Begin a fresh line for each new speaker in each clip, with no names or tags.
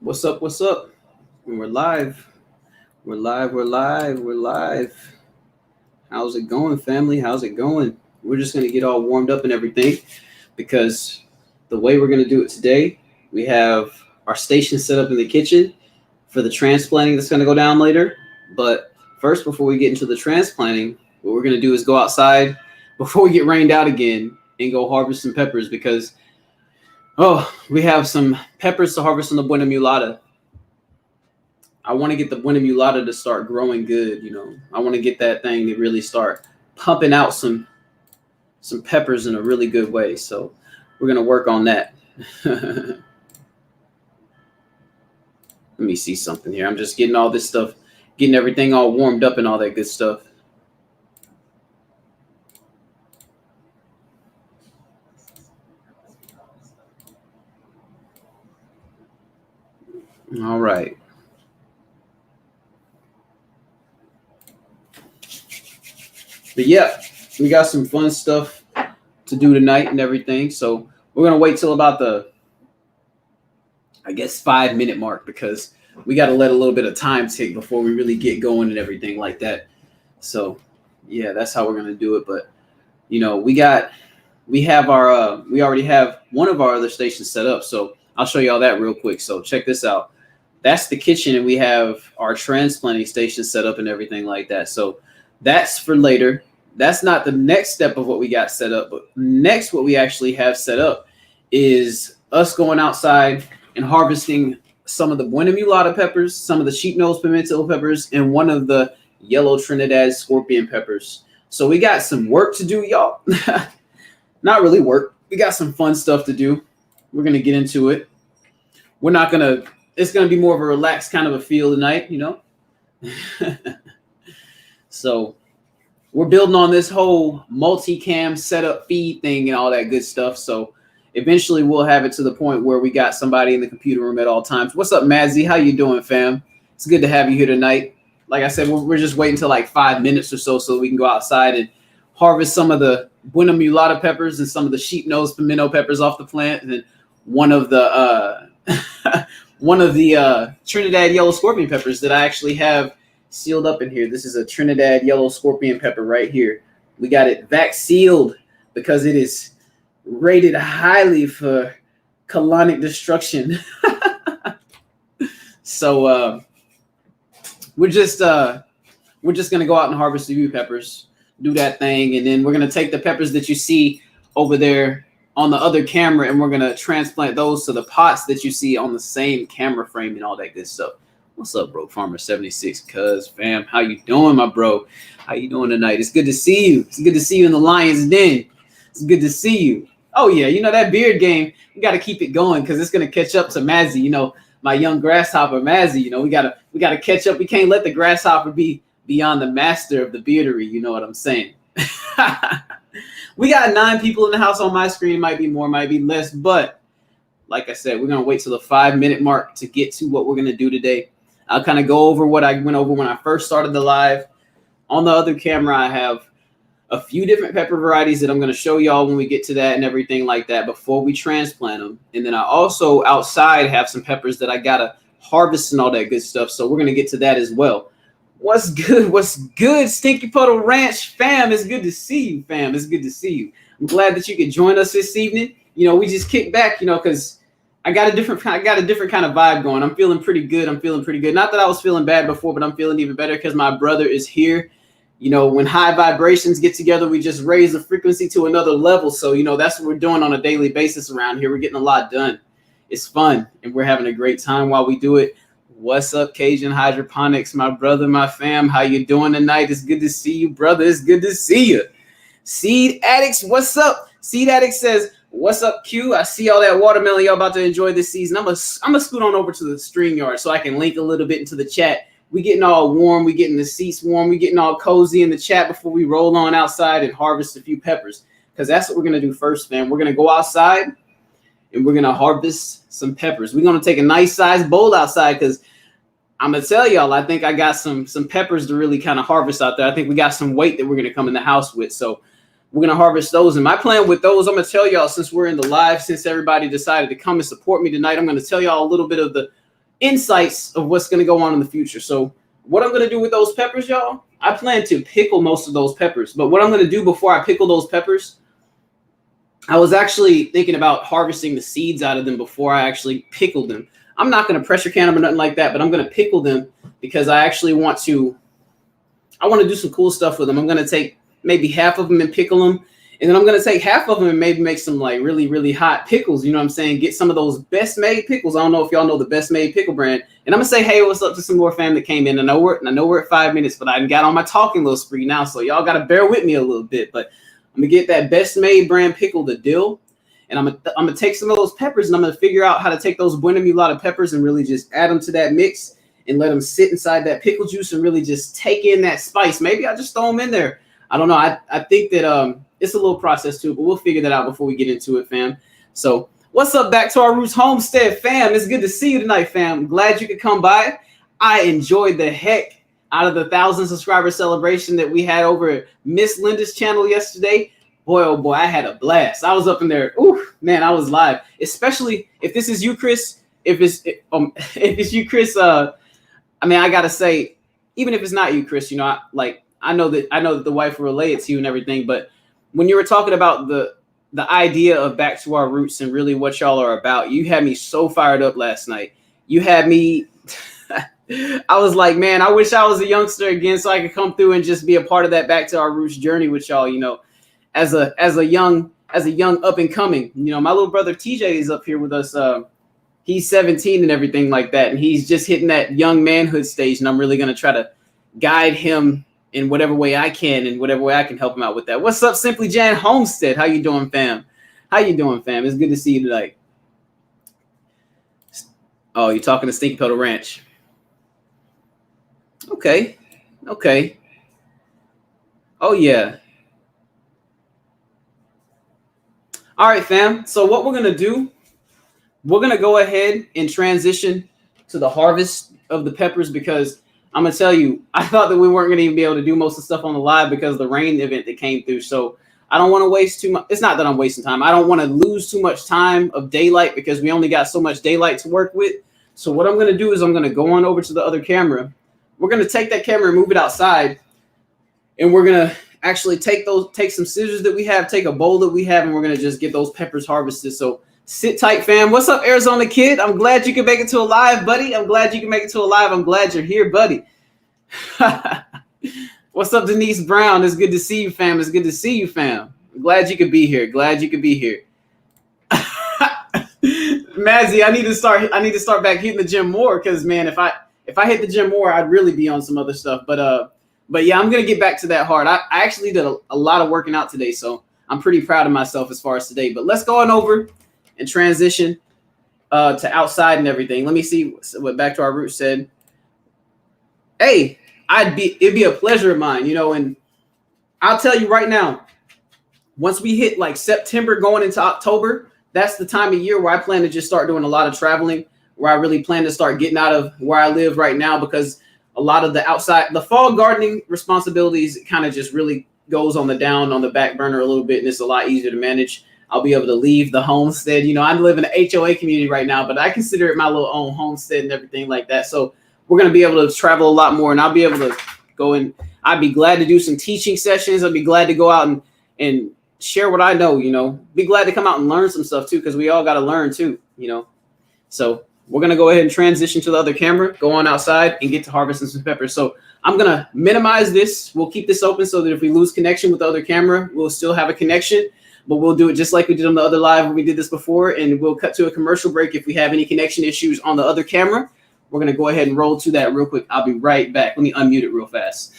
What's up? What's up? We're live. We're live. We're live. We're live. How's it going, family? How's it going? We're just going to get all warmed up and everything because the way we're going to do it today, we have our station set up in the kitchen for the transplanting that's going to go down later. But first, before we get into the transplanting, what we're going to do is go outside before we get rained out again and go harvest some peppers because, we have some peppers to harvest on the Buena Mulata. I want to get the Buena Mulata to start growing good. I want to get that thing to really start pumping out some peppers in a really good way. So we're gonna work on that. Let me see something here. I'm just getting all this stuff, getting everything all warmed up and all that good stuff. All right. But yeah, we got some fun stuff to do tonight and everything. So we're gonna wait till about the, I guess, 5 minute mark because we got to let a little bit of time tick before we really get going and everything like that. So yeah, that's how we're gonna do it. But we already have one of our other stations set up. So I'll show you all that real quick. So check this out. That's the kitchen, and we have our transplanting station set up and everything like that. So that's for later. That's not the next step of what we got set up, but next what we actually have set up is us going outside and harvesting some of the Buena Mulata peppers, some of the Sheepnose Pimento peppers, and one of the Yellow Trinidad Scorpion peppers. So we got some work to do, y'all. Not really work. We got some fun stuff to do. We're going to get into it. It's going to be more of a relaxed kind of a feel tonight, So we're building on this whole multicam setup feed thing and all that good stuff. So eventually we'll have it to the point where we got somebody in the computer room at all times. What's up, Mazzy? How you doing, fam? It's good to have you here tonight. Like I said, we're just waiting till like 5 minutes or so we can go outside and harvest some of the Buena Mulata peppers and some of the Sheepnose Pimento peppers off the plant, and then one of the Trinidad Yellow Scorpion peppers that I actually have sealed up in here. This is a Trinidad Yellow Scorpion pepper right here. We got it vac sealed because it is rated highly for colonic destruction. So we're just gonna go out and harvest the few peppers, do that thing, and then we're gonna take the peppers that you see over there on the other camera, and we're gonna transplant those to the pots that you see on the same camera frame and all that good stuff. What's up, bro? Farmer 76, cuz fam, how you doing, my bro? How you doing tonight? It's good to see you. It's good to see you in the Lion's Den. It's good to see you. Oh yeah, that beard game. We got to keep it going because it's gonna catch up to Mazzy. My young grasshopper Mazzy. We gotta catch up. We can't let the grasshopper be beyond the master of the beardery. You know what I'm saying? We got 9 people in the house on my screen. Might be more, might be less, but like I said, we're gonna wait till the 5 minute mark to get to what we're gonna do today. I'll kind of go over what I went over when I first started the live. On the other camera, I have a few different pepper varieties that I'm going to show y'all when we get to that and everything like that before we transplant them. And then I also outside have some peppers that I got to harvest and all that good stuff. So we're going to get to that as well. What's good? What's good, Stinky Puddle Ranch fam? It's good to see you, fam. It's good to see you. I'm glad that you could join us this evening. We just kicked back, because I got a different kind of vibe going. I'm feeling pretty good. Not that I was feeling bad before, but I'm feeling even better because my brother is here. When high vibrations get together, we just raise the frequency to another level. So, that's what we're doing on a daily basis around here. We're getting a lot done. It's fun, and we're having a great time while we do it. What's up, Cajun Hydroponics, my brother, my fam? How you doing tonight? It's good to see you, brother. It's good to see you. Seed Addicts, what's up? Seed Addict says, what's up, Q? I see all that watermelon y'all about to enjoy this season. I'm gonna scoot on over to the StreamYard so I can link a little bit into the chat. We getting all warm. We getting the seats warm. We getting all cozy in the chat before we roll on outside and harvest a few peppers, because that's what we're gonna do first, man. We're gonna go outside and we're gonna harvest some peppers. We're gonna take a nice sized bowl outside because I'm gonna tell y'all, I think I got some peppers to really kind of harvest out there. I think we got some weight that we're gonna come in the house with. So we're going to harvest those. And my plan with those, I'm going to tell y'all, since we're in the live, since everybody decided to come and support me tonight, I'm going to tell y'all a little bit of insights of what's going to go on in the future. So what I'm going to do with those peppers, y'all, I plan to pickle most of those peppers. But what I'm going to do before I pickle those peppers, I was actually thinking about harvesting the seeds out of them before I actually pickled them. I'm not going to pressure can them or nothing like that, but I'm going to pickle them because I want to do some cool stuff with them. I'm going to take maybe half of them and pickle them. And then I'm going to take half of them and maybe make some like really, really hot pickles. You know what I'm saying? Get some of those best made pickles. I don't know if y'all know the best made pickle brand. And I'm going to say, hey, what's up to some more fam that came in. I know we're at 5 minutes, but I got on my talking little spree now. So y'all got to bear with me a little bit. But I'm going to get that best made brand pickle, the dill. And I'm gonna take some of those peppers and I'm gonna figure out how to take those Buena Mulata peppers and really just add them to that mix and let them sit inside that pickle juice and really just take in that spice. Maybe I just throw them in there. I don't know. I think that it's a little process too, but we'll figure that out before we get into it, fam. So what's up, Back to Our Roots Homestead, fam? It's good to see you tonight, fam. Glad you could come by. I enjoyed the heck out of the 1,000 subscriber celebration that we had over at Miss Linda's channel yesterday. Boy, oh boy, I had a blast. I was up in there. Ooh, man, I was live. Especially if this is you, Chris. If it's you, Chris. I mean, I gotta say, even if it's not you, Chris, you know, I know that the wife will relay it to you and everything. But when you were talking about the idea of Back to Our Roots and really what y'all are about, you had me so fired up last night. You had me. I was like, man, I wish I was a youngster again so I could come through and just be a part of that Back to Our Roots journey with y'all. You know. As a young up and coming, you know, my little brother TJ is up here with us. He's 17 and everything like that, and he's just hitting that young manhood stage. And I'm really gonna try to guide him in whatever way I can, and whatever way I can help him out with that. What's up, Simply Jan Homestead? How you doing, fam? How you doing, fam? It's good to see you tonight. Oh, you're talking to Stinky Pedal Ranch. Okay. Oh yeah. All right, fam. So what we're gonna do, we're gonna go ahead and transition to the harvest of the peppers because I'm gonna tell you, I thought that we weren't gonna even be able to do most of the stuff on the live because of the rain event that came through. So I don't want to waste too much. It's not that I'm wasting time. I don't want to lose too much time of daylight because we only got so much daylight to work with. So what I'm gonna do is I'm gonna go on over to the other camera. We're gonna take that camera and move it outside, and we're gonna actually take some scissors that we have, take a bowl that we have, and we're gonna just get those peppers harvested. So sit tight, fam. What's up, Arizona Kid? I'm glad you can make it to a live, buddy. I'm glad you can make it to a live. I'm glad you're here, buddy. What's up, Denise Brown? It's good to see you, fam. It's good to see you, fam. I'm glad you could be here. Glad you could be here. Mazzy, I need to start back hitting the gym more because, man, if I hit the gym more, I'd really be on some other stuff. But yeah, I'm gonna get back to that hard. I actually did a lot of working out today, so I'm pretty proud of myself as far as today. But let's go on over and transition to outside and everything. Let me see what Back to Our Roots said. Hey, it'd be a pleasure of mine, you know, and I'll tell you right now, once we hit like September going into October, that's the time of year where I plan to just start doing a lot of traveling, where I really plan to start getting out of where I live right now because a lot of the fall gardening responsibilities kind of just really goes on the back burner a little bit, and it's a lot easier to manage. I'll be able to leave the homestead. You know, I live in an HOA community right now, but I consider it my little own homestead and everything like that. So we're going to be able to travel a lot more, and I'll be able to go in. I'd be glad to do some teaching sessions. I'd be glad to go out and share what I know, you know, be glad to come out and learn some stuff too, because we all got to learn too, you know. So we're going to go ahead and transition to the other camera, go on outside and get to harvesting some peppers. So I'm going to minimize this. We'll keep this open so that if we lose connection with the other camera, we'll still have a connection, but we'll do it just like we did on the other live when we did this before. And we'll cut to a commercial break if we have any connection issues on the other camera. We're going to go ahead and roll to that real quick. I'll be right back. Let me unmute it real fast.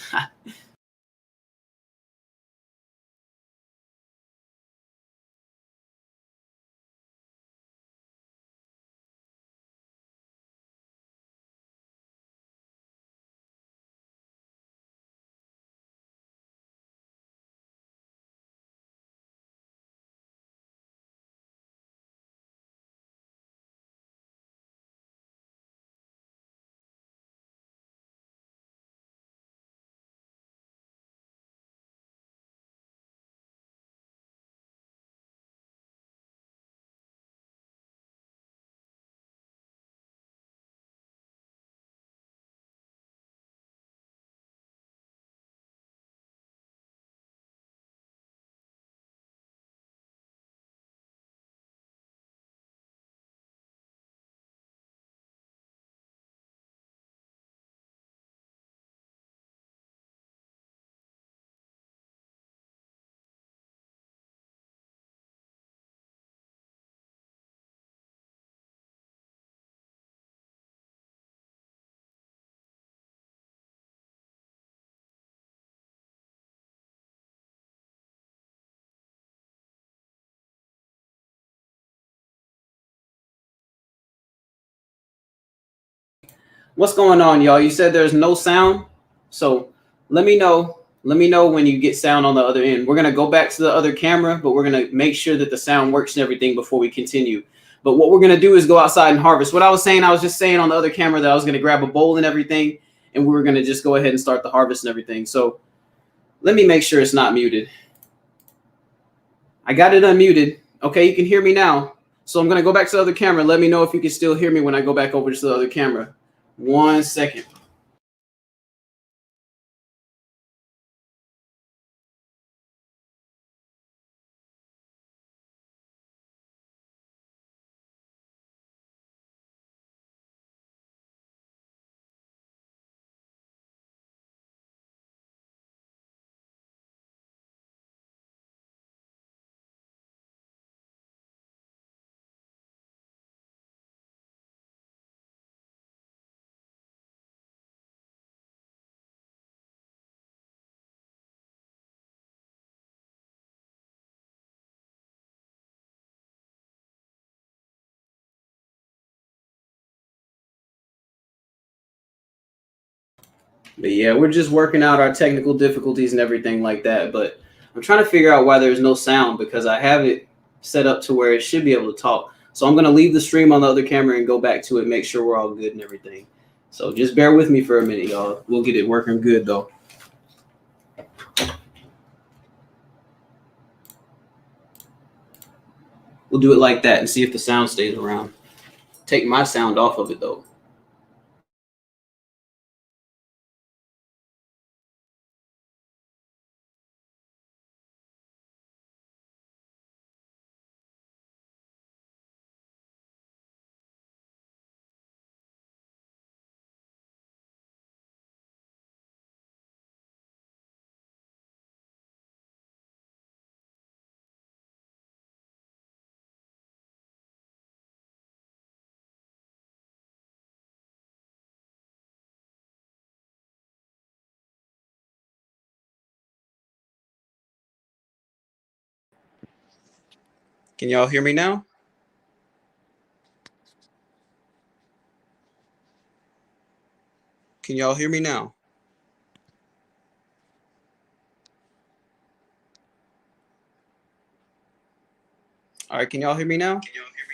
What's going on, y'all? You said there's no sound, so let me know. Let me know when you get sound on the other end. We're gonna go back to the other camera, but we're gonna make sure that the sound works and everything before we continue. But what we're gonna do is go outside and harvest. What I was saying, I was just saying on the other camera that I was gonna grab a bowl and everything, and we were gonna just go ahead and start the harvest and everything. So let me make sure it's not muted. I got it unmuted. Okay, you can hear me now. So I'm gonna go back to the other camera. Let me know if you can still hear me when I go back over to the other camera. 1 second. But yeah, we're just working out our technical difficulties and everything like that. But I'm trying to figure out why there's no sound because I have it set up to where it should be able to talk. So I'm gonna leave the stream on the other camera and go back to it, make sure we're all good and everything. So just bear with me for a minute, y'all. We'll get it working good though. We'll do it like that and see if the sound stays around. Take my sound off of it though. Can y'all hear me now? Can y'all hear me now? All right, can y'all hear me now?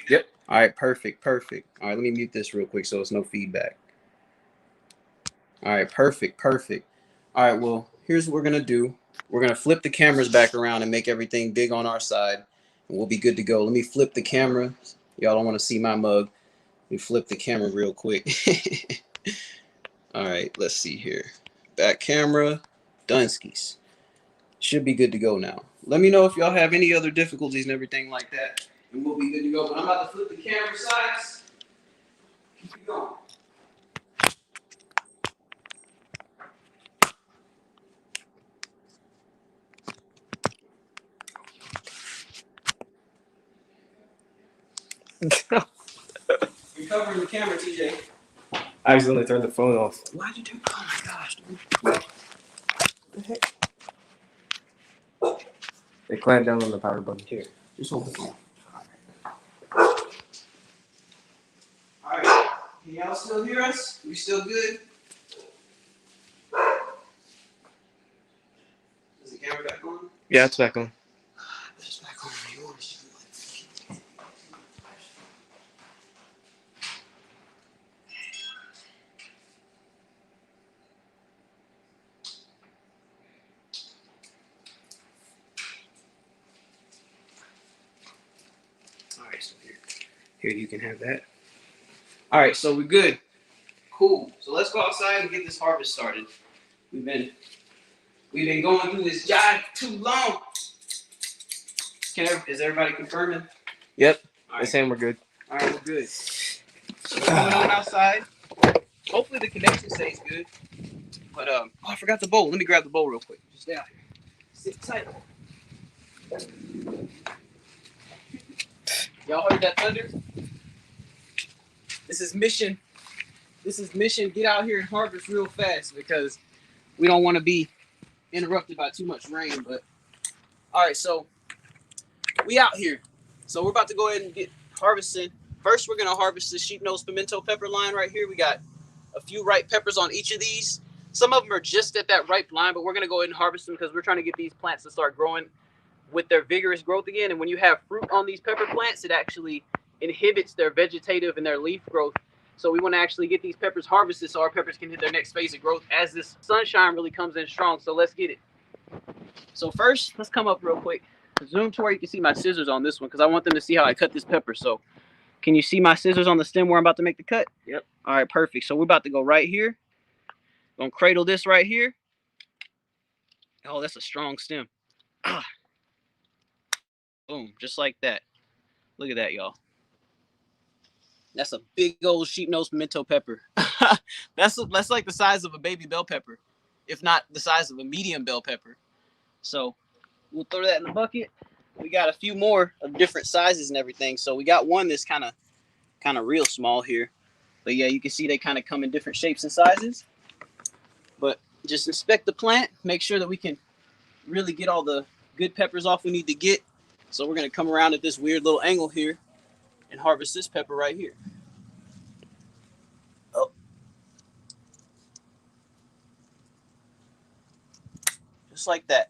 Yep. All right, perfect, perfect. All right, let me mute this real quick so it's no feedback. All right, perfect, perfect. All right, well, here's what we're gonna do. We're gonna flip the cameras back around and make everything big on our side, and we'll be good to go. Let me flip the camera. Y'all don't want to see my mug. Let me flip the camera real quick. All right, let's see here. Back camera, Dunskies. Should be good to go now. Let me know if y'all have any other difficulties and everything like that, and we'll be good to go. But I'm about to flip the camera sides. Keep going. You're covering the camera, TJ.
I accidentally turned the phone off.
Why'd you do? Oh my gosh, dude. What the heck?
They clamped down on the power button.
Here, just hold the phone. All right. Can y'all still hear us? We still good? Is the camera back on?
Yeah, it's back on.
It's back on. All right, so here you can have that. All right, so we're good. Cool. So let's go outside and get this harvest started. We've been going through this jive too long. Is everybody confirming?
Yep.
All
They're
right.
saying we're good.
All right, we're good. So we're coming on outside. Hopefully the connection stays good. But oh, I forgot the bowl. Let me grab the bowl real quick. Just stay out here. Sit tight. Y'all heard that thunder? This is mission. This is mission. Get out here and harvest real fast because we don't want to be interrupted by too much rain. But all right, so we out here. So we're about to go ahead and get harvesting. First, we're gonna harvest the Sheepnose Pimento pepper line right here. We got a few ripe peppers on each of these. Some of them are just at that ripe line, but we're gonna go ahead and harvest them because we're trying to get these plants to start growing with their vigorous growth again. And when you have fruit on these pepper plants, it actually inhibits their vegetative and their leaf growth. So we want to actually get these peppers harvested so our peppers can hit their next phase of growth as this sunshine really comes in strong. So let's get it. So first, let's come up real quick. Zoom to where you can see my scissors on this one because I want them to see how I cut this pepper. So can you see my scissors on the stem where I'm about to make the cut?
Yep.
All right, perfect. So we're about to go right here. Gonna cradle this right here. Oh, that's a strong stem. Ah. Boom, just like that. Look at that, y'all. That's a big old Sheepnose Pimento pepper. that's like the size of a baby bell pepper, if not the size of a medium bell pepper. So we'll throw that in the bucket. We got a few more of different sizes and everything. So we got one that's kind of real small here. But yeah, you can see they kind of come in different shapes and sizes. But just inspect the plant, make sure that we can really get all the good peppers off we need to get. So we're gonna come around at this weird little angle here and harvest this pepper right here. Oh. Just like that.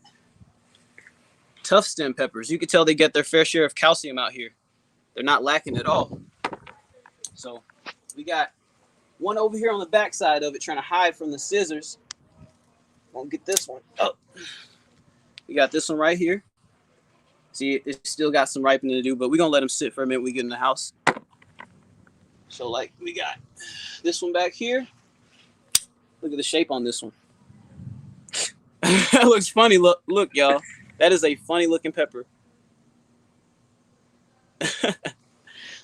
Tough stem peppers. You can tell they get their fair share of calcium out here. They're not lacking at all. So we got one over here on the back side of it trying to hide from the scissors. Won't get this one. Oh. We got this one right here. See, it's still got some ripening to do, but we're going to let them sit for a minute when we get in the house. So, like, we got this one back here. Look at the shape on this one. That looks funny. Look, y'all. That is a funny looking pepper.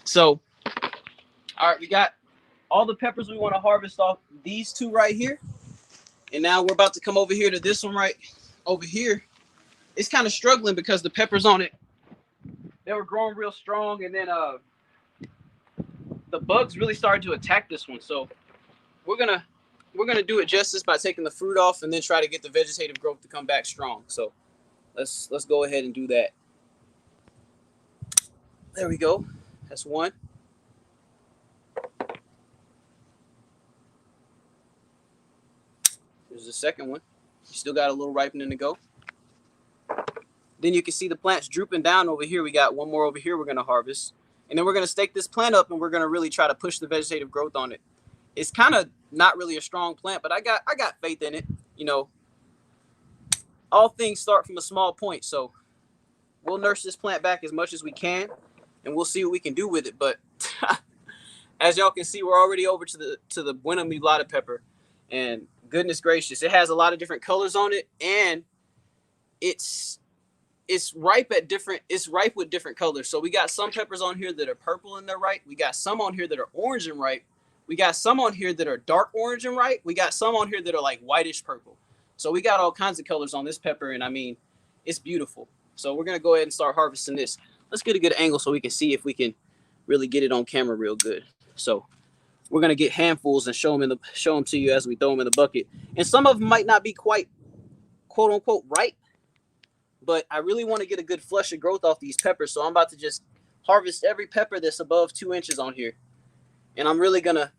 So, all right, we got all the peppers we want to harvest off these two right here. And now we're about to come over here to this one right over here. It's kind of struggling because the peppers on it, they were growing real strong, and then the bugs really started to attack this one. So we're gonna do it justice by taking the fruit off and then try to get the vegetative growth to come back strong. So let's go ahead and do that. There we go. That's one. There's the second one. You still got a little ripening to go. Then you can see the plants drooping down over here. We got one more over here we're going to harvest. And then we're going to stake this plant up and we're going to really try to push the vegetative growth on it. It's kind of not really a strong plant, but I got faith in it. You know, all things start from a small point. So we'll nurse this plant back as much as we can and we'll see what we can do with it. But as y'all can see, we're already over to the Buena Mulata pepper. And goodness gracious, it has a lot of different colors on it, and it's ripe with different colors. So we got some peppers on here that are purple and they're ripe. We got some on here that are orange and ripe. We got some on here that are dark orange and ripe. We got some on here that are like whitish purple. So we got all kinds of colors on this pepper, and I mean, it's beautiful. So we're gonna go ahead and start harvesting this. Let's get a good angle so we can see if we can really get it on camera real good. So we're gonna get handfuls and show them to you as we throw them in the bucket. And some of them might not be quite quote unquote ripe, but I really want to get a good flush of growth off these peppers. So I'm about to just harvest every pepper that's above 2 inches on here. And I'm really gonna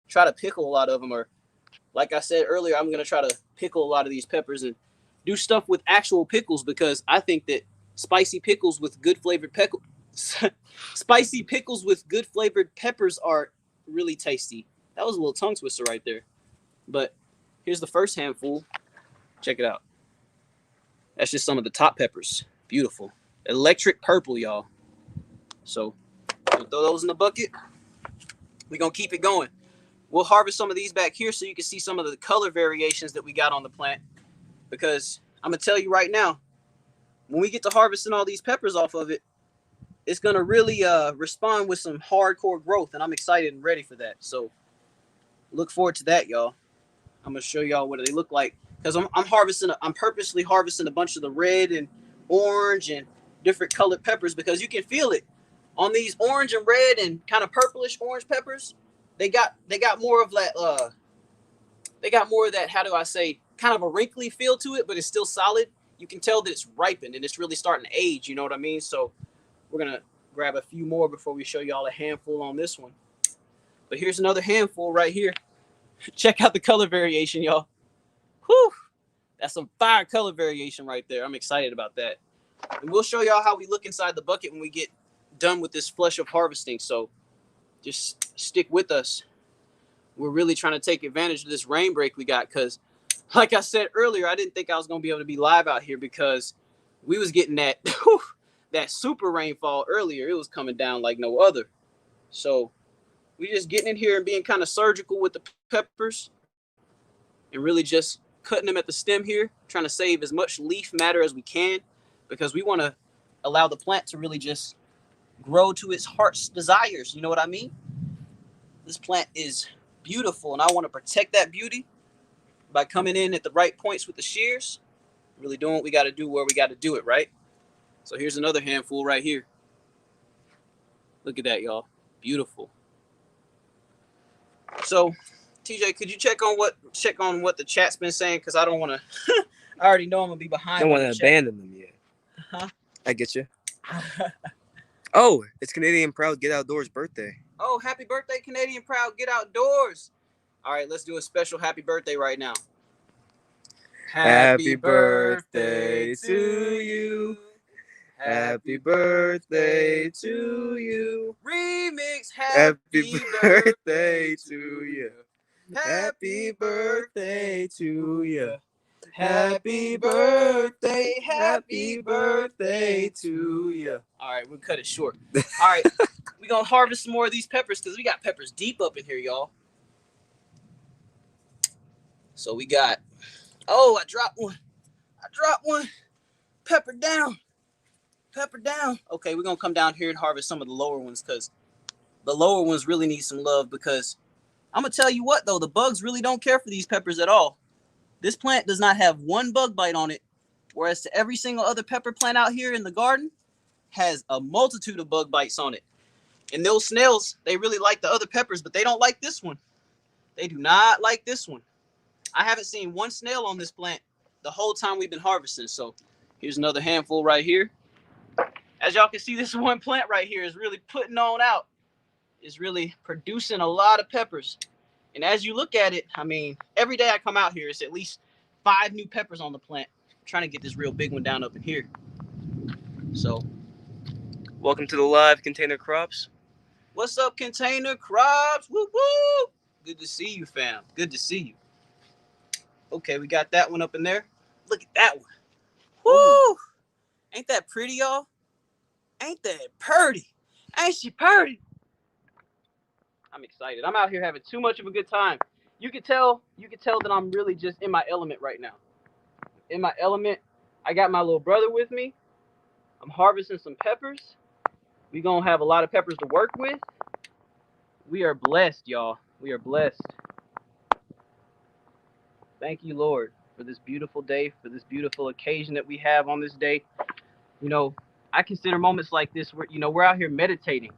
try to pickle a lot of them, or like I said earlier, I'm gonna try to pickle a lot of these peppers and do stuff with actual pickles, because I think that spicy pickles with good flavored peppers are really tasty. That was a little tongue twister right there. But here's the first handful. Check it out. That's just some of the top peppers. Beautiful. Electric purple, y'all. So we'll throw those in the bucket. We're gonna keep it going. We'll harvest some of these back here so you can see some of the color variations that we got on the plant. Because I'm gonna tell you right now, when we get to harvesting all these peppers off of it, it's gonna really respond with some hardcore growth, and I'm excited and ready for that. So look forward to that, y'all. I'm gonna show y'all what they look like, because I'm purposely harvesting a bunch of the red and orange and different colored peppers, because you can feel it on these orange and red and kind of purplish orange peppers. They got more of that how do I say, kind of a wrinkly feel to it, but it's still solid. You can tell that it's ripened and it's really starting to age, you know what I mean? So we're gonna grab a few more before we show y'all a handful on this one. But here's another handful right here. Check out the color variation, y'all. Whew. That's some fire color variation right there. I'm excited about that. And we'll show y'all how we look inside the bucket when we get done with this flush of harvesting. So just stick with us. We're really trying to take advantage of this rain break we got because, like I said earlier, I didn't think I was going to be able to be live out here because we was getting that, that super rainfall earlier. It was coming down like no other. So we just getting in here and being kind of surgical with the peppers and really just cutting them at the stem here, trying to save as much leaf matter as we can because we want to allow the plant to really just grow to its heart's desires. You know what I mean? This plant is beautiful and I want to protect that beauty by coming in at the right points with the shears, really doing what we got to do where we got to do it, right? So here's another handful right here. Look at that, y'all. Beautiful. So TJ, could you check on what the chat's been saying? Because I don't want to. I already know I'm gonna be behind.
Don't want to abandon them yet.
Huh?
I get you. Oh, it's Canadian Proud Get Outdoors birthday.
Oh, happy birthday, Canadian Proud Get Outdoors! All right, let's do a special happy birthday right now.
Happy birthday to you. Happy birthday to you.
Remix.
Happy birthday to you. Happy birthday to you. Happy birthday. Happy birthday to you.
All right, we'll cut it short. All right, we're going to harvest some more of these peppers because we got peppers deep up in here, y'all. So we got, oh, I dropped one. Pepper down. Okay, we're going to come down here and harvest some of the lower ones because the lower ones really need some love because I'm going to tell you what, though, the bugs really don't care for these peppers at all. This plant does not have one bug bite on it, whereas to every single other pepper plant out here in the garden has a multitude of bug bites on it. And those snails, they really like the other peppers, but they don't like this one. They do not like this one. I haven't seen one snail on this plant the whole time we've been harvesting. So here's another handful right here. As y'all can see, this one plant right here is really putting on out. It's really producing a lot of peppers. And as you look at it, I mean, every day I come out here, it's at least 5 new peppers on the plant. I'm trying to get this real big one down up in here. So,
welcome to the live Container Crops.
What's up, Container Crops? Woo woo! Good to see you, fam. Good to see you. Okay, we got that one up in there. Look at that one. Woo! Ain't that pretty, y'all? Ain't that pretty? Ain't she pretty? I'm excited. I'm out here having too much of a good time. You can tell that I'm really just in my element right now. In my element. I got my little brother with me. I'm harvesting some peppers. We're going to have a lot of peppers to work with. We are blessed, y'all. We are blessed. Thank you, Lord, for this beautiful day, for this beautiful occasion that we have on this day. You know, I consider moments like this where, you know, we're out here meditating.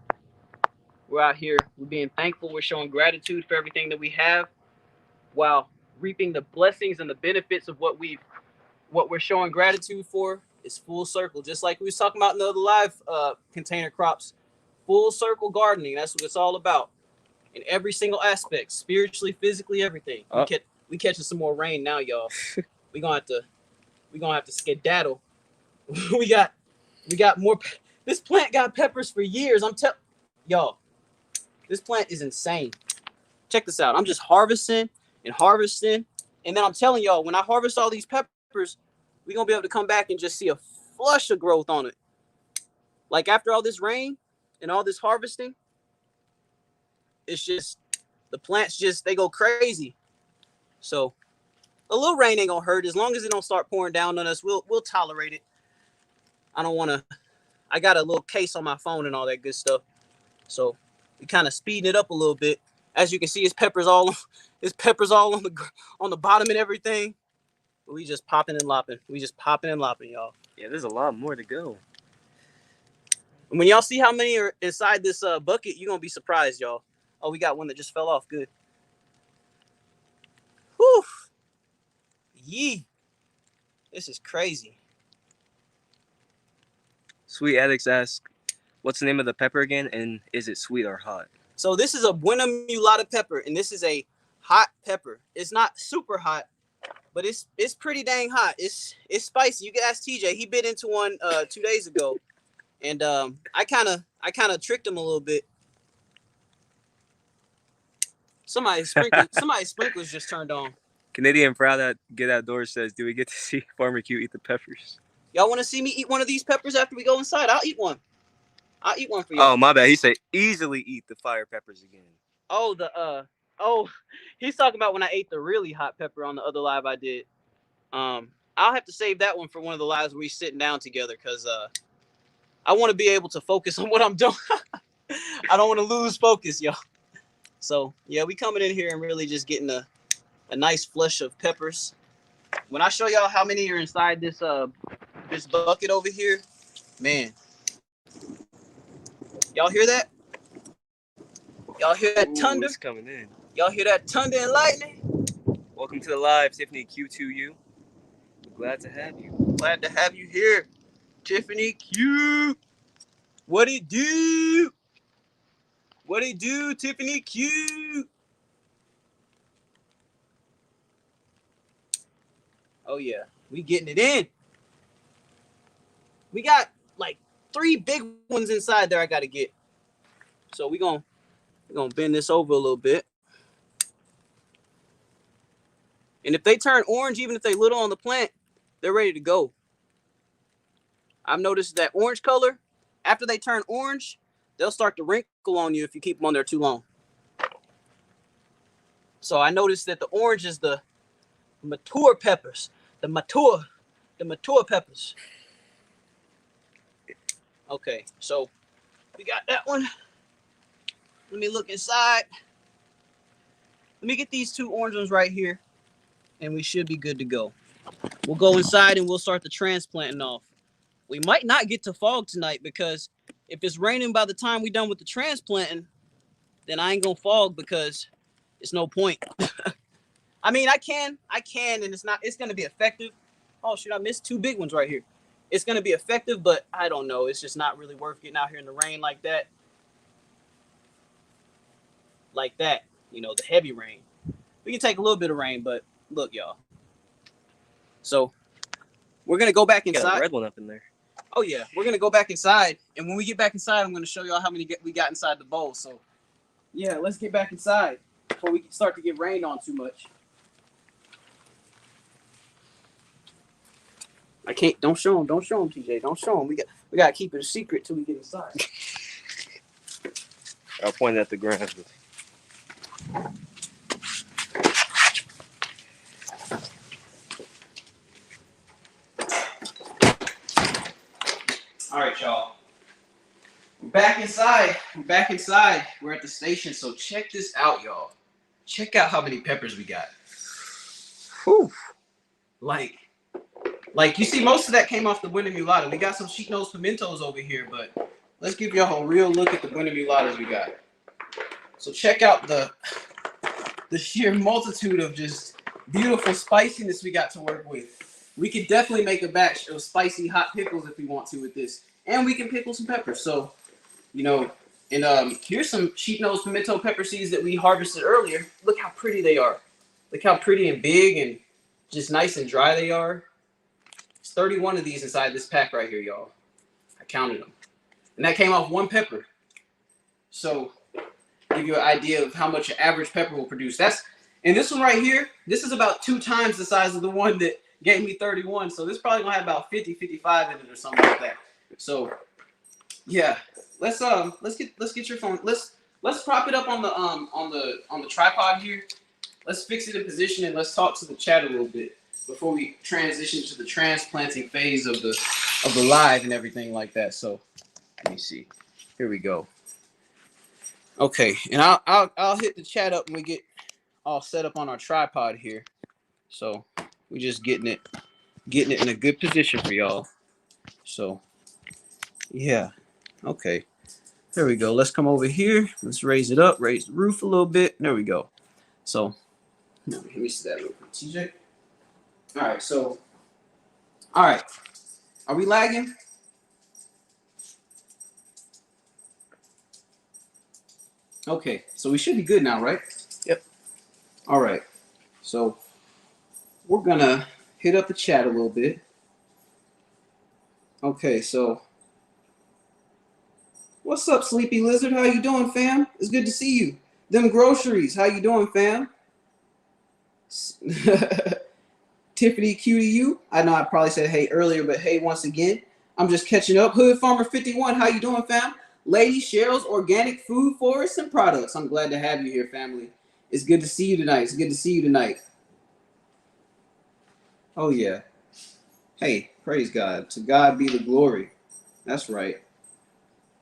We're out here, we're being thankful, we're showing gratitude for everything that we have while reaping the blessings and the benefits of what we're showing gratitude for is full circle. Just like we was talking about in the other live Container Crops, full circle gardening. That's what it's all about in every single aspect, spiritually, physically, everything. We catching some more rain now, y'all. We're gonna have to skedaddle. we got more. This plant got peppers for years. Y'all, this plant is insane. Check this out. I'm just harvesting, and then I'm telling y'all, when I harvest all these peppers, we're gonna be able to come back and just see a flush of growth on it. Like after all this rain and all this harvesting, it's just the plants they go crazy. So a little rain ain't gonna hurt as long as it don't start pouring down on us. We'll tolerate it. I got a little case on my phone and all that good stuff. So we kind of speeding it up a little bit. As you can see, it's peppers all on the bottom and everything. But we just popping and lopping. Y'all.
Yeah, there's a lot more to go.
And when y'all see how many are inside this bucket, you're gonna be surprised, y'all. Oh, we got one that just fell off. Good. Whew. Yee. This is crazy.
Sweet Addicts asks, what's the name of the pepper again, and is it sweet or hot?
So this is a Buena Mulata pepper, and this is a hot pepper. It's not super hot, but it's pretty dang hot. It's spicy. You can ask TJ. He bit into one 2 days ago, and I kind of tricked him a little bit. Somebody's sprinklers just turned on.
Canadian Proud that Get Outdoors says, do we get to see Farmer Q eat the peppers?
Y'all want to see me eat one of these peppers after we go inside? I'll eat one. I'll eat one for you.
Oh, my bad. He said easily eat the fire peppers again.
Oh, he's talking about when I ate the really hot pepper on the other live I did. I'll have to save that one for one of the lives where we're sitting down together because I want to be able to focus on what I'm doing. I don't want to lose focus, y'all. So yeah, we coming in here and really just getting a nice flush of peppers. When I show y'all how many are inside this this bucket over here, man, y'all hear that? Y'all hear that thunder?
It's coming in.
Y'all hear that thunder and lightning?
Welcome to the live, Tiffany Q2U. We're glad to have you.
Glad to have you here, Tiffany Q. What it do? What it do, Tiffany Q? Oh yeah, we getting it in. We got like 3 big ones inside there I gotta get. So we're gonna bend this over a little bit. And if they turn orange, even if they little on the plant, they're ready to go. I've noticed that orange color, after they turn orange, they'll start to wrinkle on you if you keep them on there too long. So I noticed that the orange is the mature peppers. The mature peppers. Okay, so we got that one. Let me look inside. Let me get these 2 orange ones right here, and we should be good to go. We'll go inside and we'll start the transplanting off. We might not get to fog tonight because if it's raining by the time we're done with the transplanting, then I ain't gonna fog because it's no point. I mean, I can, and it's gonna be effective. Oh shoot, I missed 2 big ones right here. It's gonna be effective, but I don't know. It's just not really worth getting out here in the rain like that. Like that, you know, the heavy rain. We can take a little bit of rain, but look, y'all. So we're gonna go back inside.
Got a red one up in there.
Oh yeah, we're gonna go back inside, and when we get back inside, I'm gonna show y'all how many we got inside the bowl. So yeah, let's get back inside before we start to get rained on too much. I can't. Don't show them, TJ. Don't show them. We gotta keep it a secret till we get inside.
I'll point at the ground.
All right, y'all. We're back inside. We're at the station, so check this out, y'all. Check out how many peppers we got. Whew. Like you see, most of that came off the Buena Mulata. We got some Sheepnose Pimentos over here, but let's give y'all a real look at the Buena Mulatas we got. So check out the sheer multitude of just beautiful spiciness we got to work with. We could definitely make a batch of spicy hot pickles if we want to with this. And we can pickle some peppers. So, you know, and here's some Sheepnose Pimento pepper seeds that we harvested earlier. Look how pretty they are. Look how pretty and big and just nice and dry they are. There's 31 of these inside this pack right here, y'all. I counted them. And that came off 1 pepper. So, give you an idea of how much an average pepper will produce. And this one right here, this is about 2 times the size of the one that gave me 31. So this probably gonna have about 50, 55 in it or something like that. So yeah, let's get your phone. Let's prop it up on the tripod here. Let's fix it in position and let's talk to the chat a little bit before we transition to the transplanting phase of the live and everything like that. So let me see. Here we go. Okay, and I'll hit the chat up when we get all set up on our tripod here. So we're just getting it in a good position for y'all. So yeah, okay. There we go. Let's come over here. Let's raise it up, raise the roof a little bit. There we go. So let me see that real quick, TJ. All right, so all right. Are we lagging? Okay, so we should be good now, right?
Yep.
All right. So we're gonna hit up the chat a little bit. Okay, so what's up, Sleepy Lizard? How you doing, fam? It's good to see you. Them groceries, how you doing, fam? Tiffany Q to you. I know I probably said hey earlier, but hey once again. I'm just catching up. Hood Farmer 51, how you doing, fam? Lady Cheryl's Organic Food, Forests, and Products. I'm glad to have you here, family. It's good to see you tonight. It's good to see you tonight. Oh, yeah. Hey, praise God. To God be the glory. That's right.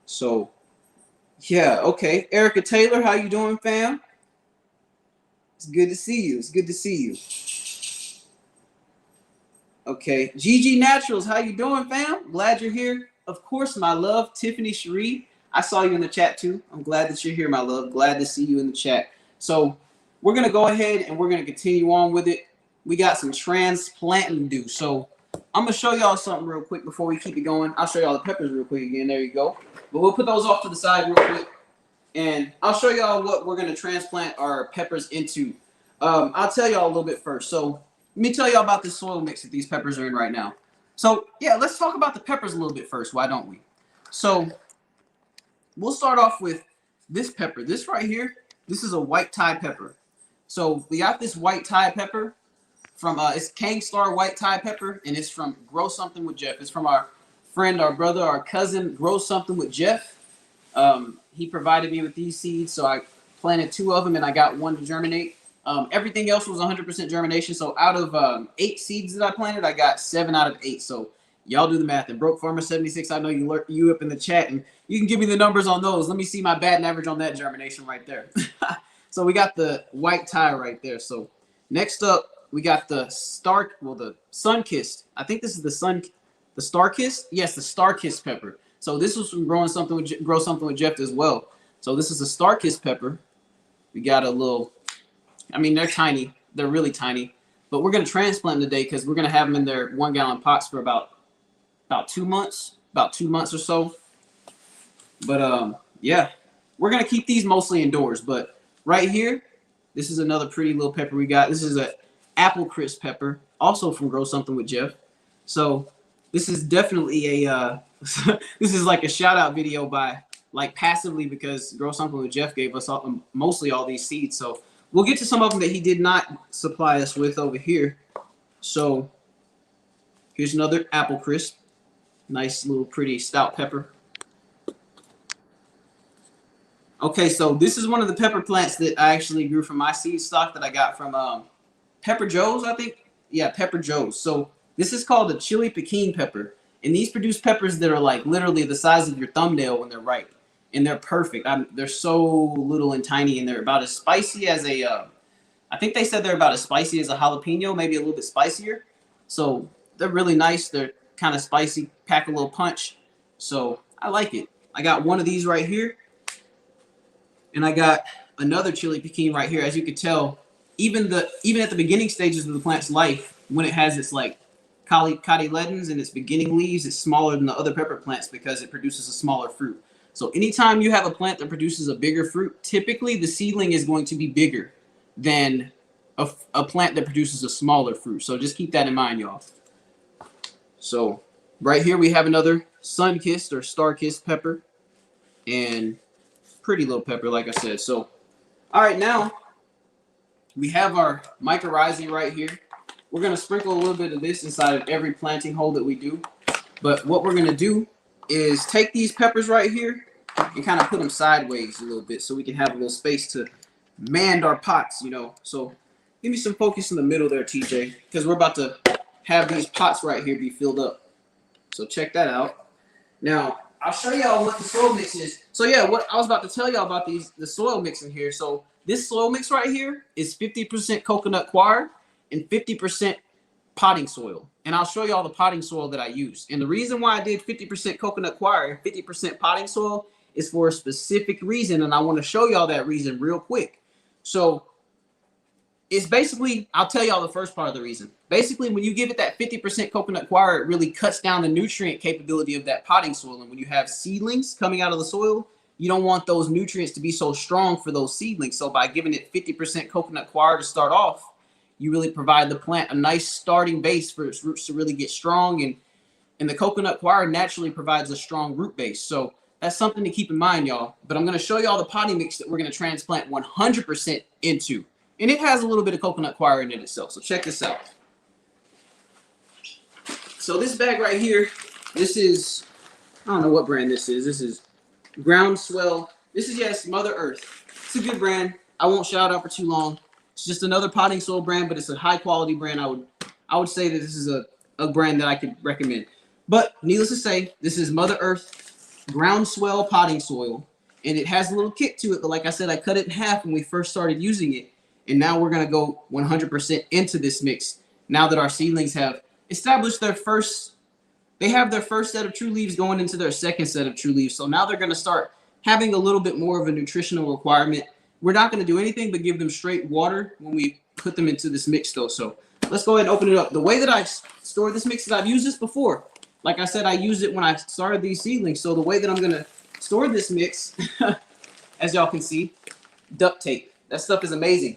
So, yeah, okay. Erica Taylor, how you doing, fam? It's good to see you. It's good to see you. Okay. GG Naturals, how you doing, fam? Glad you're here. Of course, my love, Tiffany Cherie. I saw you in the chat, too. I'm glad that you're here, my love. Glad to see you in the chat. So, we're going to go ahead and we're going to continue on with it. We got some transplanting to do. So, I'm going to show y'all something real quick before we keep it going. I'll show y'all the peppers real quick again. There you go. But we'll put those off to the side real quick. And I'll show y'all what we're going to transplant our peppers into. I'll tell y'all a little bit first. So, let me tell y'all about this soil mix that these peppers are in right now. So, yeah, let's talk about the peppers a little bit first. Why don't we? So, we'll start off with this pepper. This right here, this is a white Thai pepper. So, we got this white Thai pepper from, it's Kang Star White Thai Pepper, and it's from Grow Something with Jeff. It's from our friend, our brother, our cousin, Grow Something with Jeff. He provided me with these seeds, so I planted 2 of them, and I got 1 to germinate. Everything else was 100% germination. So out of 8 seeds that I planted, I got 7 out of 8. So y'all do the math. And Broke Farmer 76, I know you up in the chat, and you can give me the numbers on those. Let me see my batting average on that germination right there. So we got the white Thai right there. So next up, we got the the sun-kissed. I think this is the star-kissed. Yes, the star-kissed pepper. So this was from Grow Something with Jeff as well. So this is a star-kissed pepper. We got a little. I mean, they're tiny. They're really tiny. But we're going to transplant them today because we're going to have them in their 1-gallon pots for about 2 months. About 2 months or so. But, yeah. We're going to keep these mostly indoors. But right here, this is another pretty little pepper we got. This is a apple crisp pepper, also from Grow Something with Jeff. So this is definitely a, this is like a shout-out video by, like, passively because Grow Something with Jeff gave us mostly all these seeds. So we'll get to some of them that he did not supply us with over here. So here's another apple crisp. Nice little pretty stout pepper. Okay, so this is one of the pepper plants that I actually grew from my seed stock that I got from Pepper Joe's, I think. Yeah, Pepper Joe's. So this is called a chili pekin pepper. And these produce peppers that are like literally the size of your thumbnail when they're ripe. And they're perfect. They're so little and tiny, and they're about as spicy as a, I think they said they're about as spicy as a jalapeno, maybe a little bit spicier. So they're really nice. They're kind of spicy, pack a little punch. So I like it. I got one of these right here. And I got another chili pekin right here. As you can tell, even at the beginning stages of the plant's life, when it has its like cotyledons and its beginning leaves, it's smaller than the other pepper plants because it produces a smaller fruit. So anytime you have a plant that produces a bigger fruit, typically the seedling is going to be bigger than a plant that produces a smaller fruit. So just keep that in mind, y'all. So right here we have another sun-kissed or star-kissed pepper. And pretty little pepper, like I said. So, all right, now we have our mycorrhizae right here. We're going to sprinkle a little bit of this inside of every planting hole that we do. But what we're going to do is take these peppers right here and kind of put them sideways a little bit so we can have a little space to mand our pots, you know. So give me some focus in the middle there, TJ, because we're about to have these pots right here be filled up. So check that out. Now, I'll show y'all what the soil mix is. So yeah, what I was about to tell y'all about the soil mix in here. So this soil mix right here is 50% coconut coir and 50% potting soil. And I'll show y'all the potting soil that I use. And the reason why I did 50% coconut coir and 50% potting soil is for a specific reason. And I want to show y'all that reason real quick. So it's basically, I'll tell y'all the first part of the reason. Basically, when you give it that 50% coconut coir, it really cuts down the nutrient capability of that potting soil. And when you have seedlings coming out of the soil, you don't want those nutrients to be so strong for those seedlings. So by giving it 50% coconut coir to start off, you really provide the plant a nice starting base for its roots to really get strong. And the coconut coir naturally provides a strong root base. So that's something to keep in mind, y'all. But I'm going to show y'all the potting mix that we're going to transplant 100% into. And it has a little bit of coconut coir in it itself. So check this out. So this bag right here, this is, I don't know what brand this is. This is Groundswell. This is, yes, Mother Earth. It's a good brand. I won't shout out for too long. It's just another potting soil brand, but it's a high quality brand. I would say that this is a brand that I could recommend. But needless to say, this is Mother Earth Groundswell potting soil, and it has a little kick to it. But like I said, I cut it in half when we first started using it, and now we're gonna go 100% into this mix. Now that our seedlings have established their first, they have their first set of true leaves going into their second set of true leaves. So now they're gonna start having a little bit more of a nutritional requirement. We're not gonna do anything but give them straight water when we put them into this mix though. So let's go ahead and open it up. The way that I store this mix is I've used this before. Like I said, I used it when I started these seedlings. So the way that I'm going to store this mix, as y'all can see, duct tape. That stuff is amazing.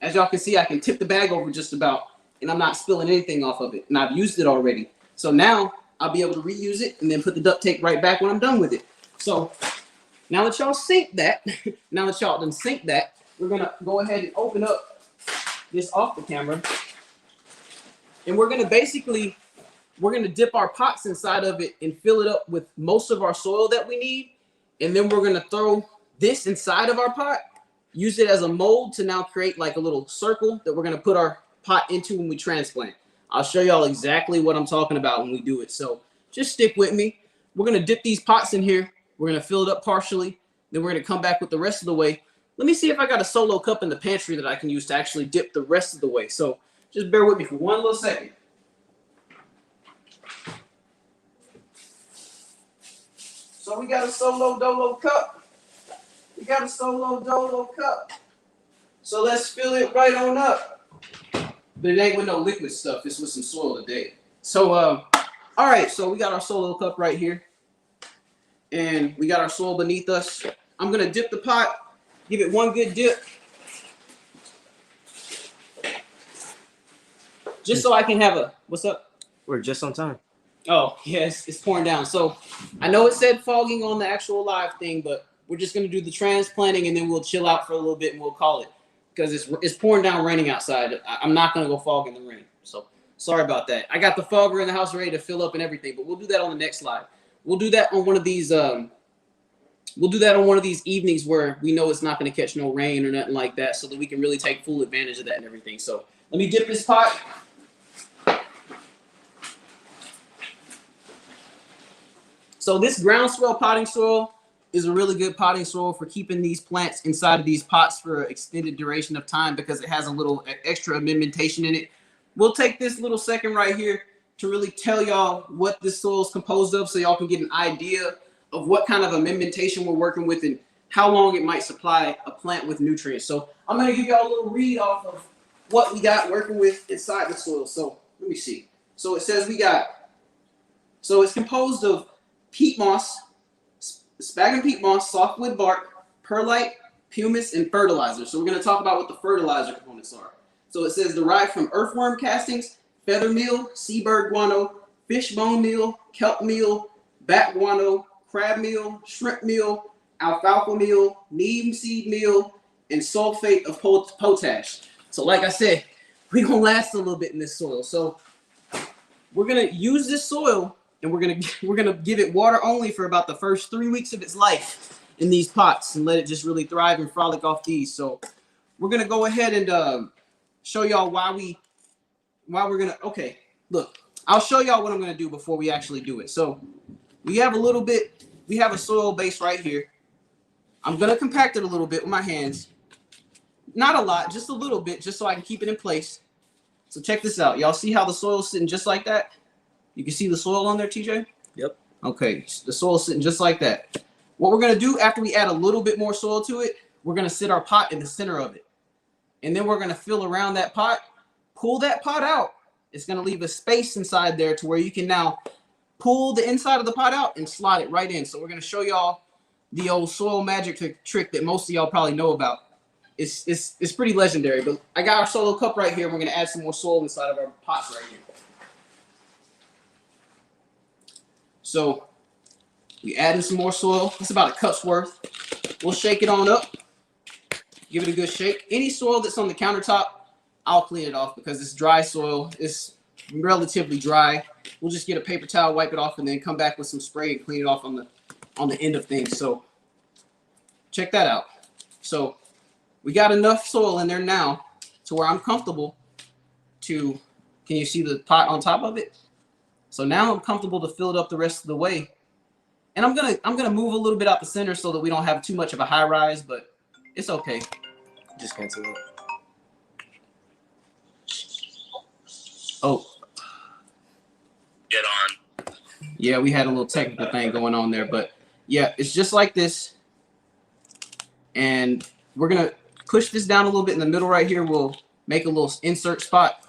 As y'all can see, I can tip the bag over just about, and I'm not spilling anything off of it. And I've used it already. So now I'll be able to reuse it and then put the duct tape right back when I'm done with it. So now that y'all sink that, now that y'all done sink that, we're going to go ahead and open up this off the camera. And we're going to basically, we're going to dip our pots inside of it and fill it up with most of our soil that we need. And then we're going to throw this inside of our pot, use it as a mold to now create like a little circle that we're going to put our pot into when we transplant. I'll show y'all exactly what I'm talking about when we do it. So just stick with me. We're going to dip these pots in here. We're going to fill it up partially. Then we're going to come back with the rest of the way. Let me see if I got a solo cup in the pantry that I can use to actually dip the rest of the way. So just bear with me for one little second. So we got a solo dolo cup. We got a solo dolo cup. So let's fill it right on up. But it ain't with no liquid stuff. It's with some soil today. So, all right. So we got our solo cup right here. And we got our soil beneath us. I'm going to dip the pot. Give it one good dip. Just so I can have a, what's up?
We're just on time.
Oh, yes, it's pouring down. So I know it said fogging on the actual live thing, but we're just going to do the transplanting and then we'll chill out for a little bit and we'll call it because it's pouring down, raining outside. I'm not going to go fog in the rain. So sorry about that. I got the fogger in the house ready to fill up and everything, but we'll do that on the next live. We'll do that on one of these. We'll do that on one of these evenings where we know it's not going to catch no rain or nothing like that, so that we can really take full advantage of that and everything. So let me dip this pot. So this groundswell potting soil is a really good potting soil for keeping these plants inside of these pots for an extended duration of time because it has a little extra amendmentation in it. We'll take this little second right here to really tell y'all what this soil is composed of so y'all can get an idea of what kind of amendmentation we're working with and how long it might supply a plant with nutrients. So I'm going to give y'all a little read off of what we got working with inside the soil. So let me see. So it says so it's composed of peat moss, sphagnum peat moss, softwood bark, perlite, pumice, and fertilizer. So we're going to talk about what the fertilizer components are. So it says derived from earthworm castings, feather meal, seabird guano, fish bone meal, kelp meal, bat guano, crab meal, shrimp meal, alfalfa meal, neem seed meal, and sulfate of potash. So like I said, we're going to last a little bit in this soil. So we're going to use this soil and we're gonna give it water only for about the first 3 weeks of its life in these pots and let it just really thrive and frolic off these. So we're gonna go ahead and show y'all why we're gonna. Okay, look, I'll show y'all what I'm gonna do before we actually do it. So we have a soil base right here. I'm gonna compact it a little bit with my hands, not a lot, just a little bit, just so I can keep it in place. So check this out, y'all. See how the soil's sitting just like that? You can see the soil on there, TJ?
Yep. Okay,
the soil's sitting just like that. What we're going to do after we add a little bit more soil to it, we're going to sit our pot in the center of it. And then we're going to fill around that pot, pull that pot out. It's going to leave a space inside there to where you can now pull the inside of the pot out and slide it right in. So we're going to show y'all the old soil magic trick that most of y'all probably know about. It's pretty legendary. But I got our solo cup right here. We're gonna add some more soil inside of our pots right here. So we add in some more soil. It's about a cup's worth. We'll shake it on up. Give it a good shake. Any soil that's on the countertop, I'll clean it off because it's dry soil. It's relatively dry. We'll just get a paper towel, wipe it off, and then come back with some spray and clean it off on the end of things. So check that out. So we got enough soil in there now to where I'm comfortable to, can you see the pot on top of it? So now I'm comfortable to fill it up the rest of the way. And I'm gonna move a little bit out the center so that we don't have too much of a high rise, but it's okay.
Just cancel it.
Oh.
Get on.
Yeah, we had a little technical thing going on there, but yeah, it's just like this. And we're gonna push this down a little bit in the middle right here. We'll make a little insert spot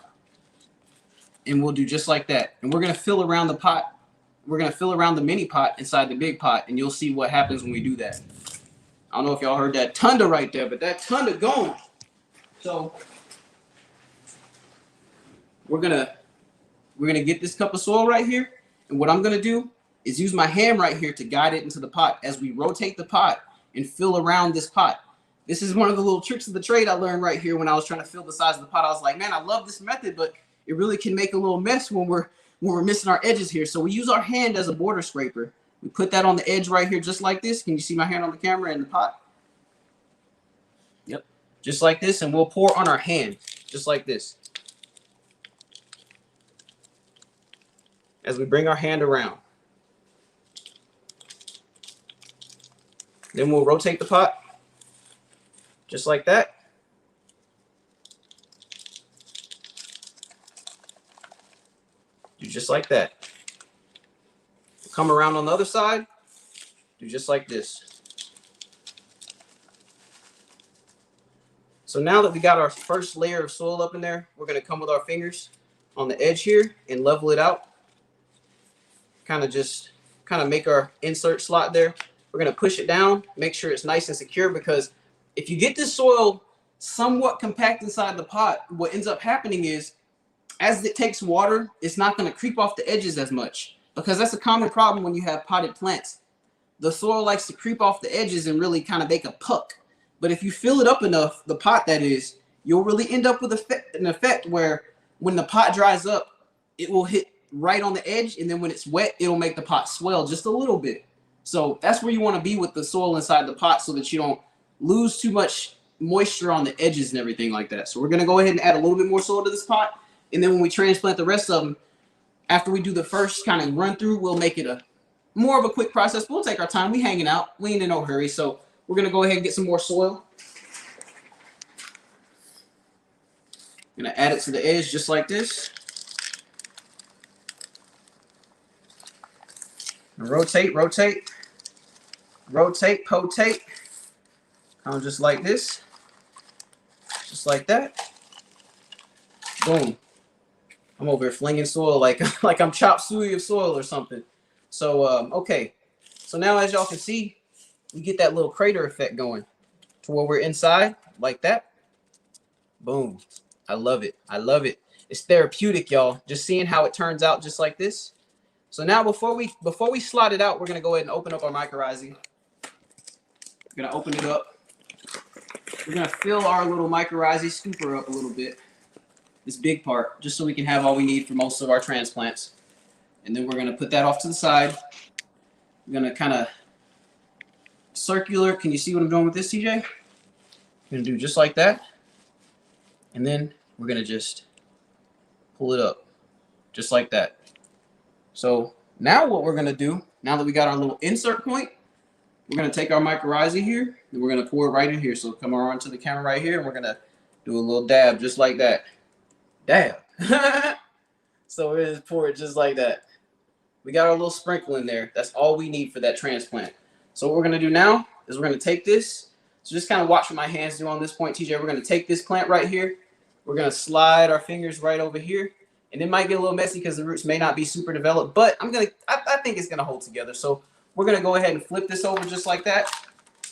and we'll do just like that. And we're gonna fill around the pot. We're gonna fill around the mini pot inside the big pot, and you'll see what happens when we do that. I don't know if y'all heard that tunda right there, but that tunda going. So we're gonna get this cup of soil right here, and what I'm gonna do is use my hand right here to guide it into the pot as we rotate the pot and fill around this pot. This is one of the little tricks of the trade I learned right here when I was trying to fill the size of the pot. I was like, man, I love this method, but it really can make a little mess when we're missing our edges here. So we use our hand as a border scraper. We put that on the edge right here, just like this. Can you see my hand on the camera and the pot? Yep, just like this, and we'll pour on our hand, just like this. As we bring our hand around. Then we'll rotate the pot, just like that. Do just like that. Come around on the other side, do just like this. So now that we got our first layer of soil up in there, we're gonna come with our fingers on the edge here and level it out. Kind of make our insert slot there. We're gonna push it down, make sure it's nice and secure, because if you get this soil somewhat compact inside the pot, what ends up happening is as it takes water, it's not gonna creep off the edges as much, because that's a common problem when you have potted plants. The soil likes to creep off the edges and really kind of make a puck. But if you fill it up enough, the pot that is, you'll really end up with an effect where when the pot dries up, it will hit right on the edge, and then when it's wet, it'll make the pot swell just a little bit. So that's where you want to be with the soil inside the pot, so that you don't lose too much moisture on the edges and everything like that. So we're going to go ahead and add a little bit more soil to this pot, and then when we transplant the rest of them, after we do the first kind of run through, we'll make it a more of a quick process. We'll take our time. We hanging out. We ain't in no hurry. So we're going to go ahead and get some more soil. Going to add it to the edge just like this. Rotate, rotate, rotate, potate. Kind of just like this. Just like that. Boom. I'm over here flinging soil like I'm chop suey of soil or something. So, okay. So now as y'all can see, we get that little crater effect going to where we're inside like that. Boom. I love it. I love it. It's therapeutic, y'all. Just seeing how it turns out just like this. So now before we slot it out, we're going to go ahead and open up our mycorrhizae. We're going to open it up. We're going to fill our little mycorrhizae scooper up a little bit. This big part, just so we can have all we need for most of our transplants. And then we're going to put that off to the side. We're going to kind of circular. Can you see what I'm doing with this, TJ? I'm going to do just like that. And then we're going to just pull it up just like that. So now what we're going to do, now that we got our little insert point, we're going to take our mycorrhizae here and we're going to pour it right in here. So come around to the camera right here, and we're going to do a little dab just like that. Dab. So we're going to pour it just like that. We got our little sprinkle in there. That's all we need for that transplant. So what we're going to do now is we're going to take this. So just kind of watch what my hands do on this point, TJ. We're going to take this plant right here. We're going to slide our fingers right over here. And it might get a little messy because the roots may not be super developed, but I think it's going to hold together. So we're gonna go ahead and flip this over just like that.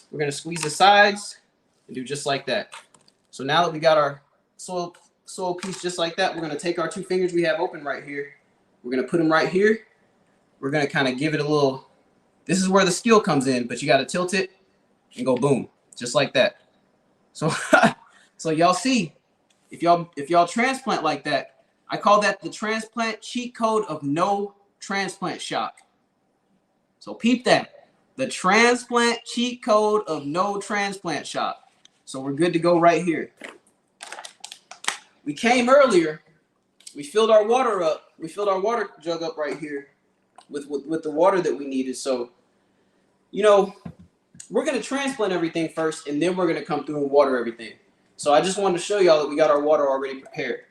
We're gonna squeeze the sides and do just like that. So now that we got our soil piece just like that, we're gonna take our 2 fingers we have open right here. We're gonna put them right here. We're gonna kind of give it a little. This is where the skill comes in, but you got to tilt it and go boom, just like that. So, so y'all see, if y'all transplant like that, I call that the transplant cheat code of no transplant shock. So peep that, the transplant cheat code of no transplant shock. So we're good to go right here. We came earlier, we filled our water up, we filled our water jug up right here with the water that we needed. So, you know, we're going to transplant everything first, and then we're going to come through and water everything. So I just wanted to show y'all that we got our water already prepared.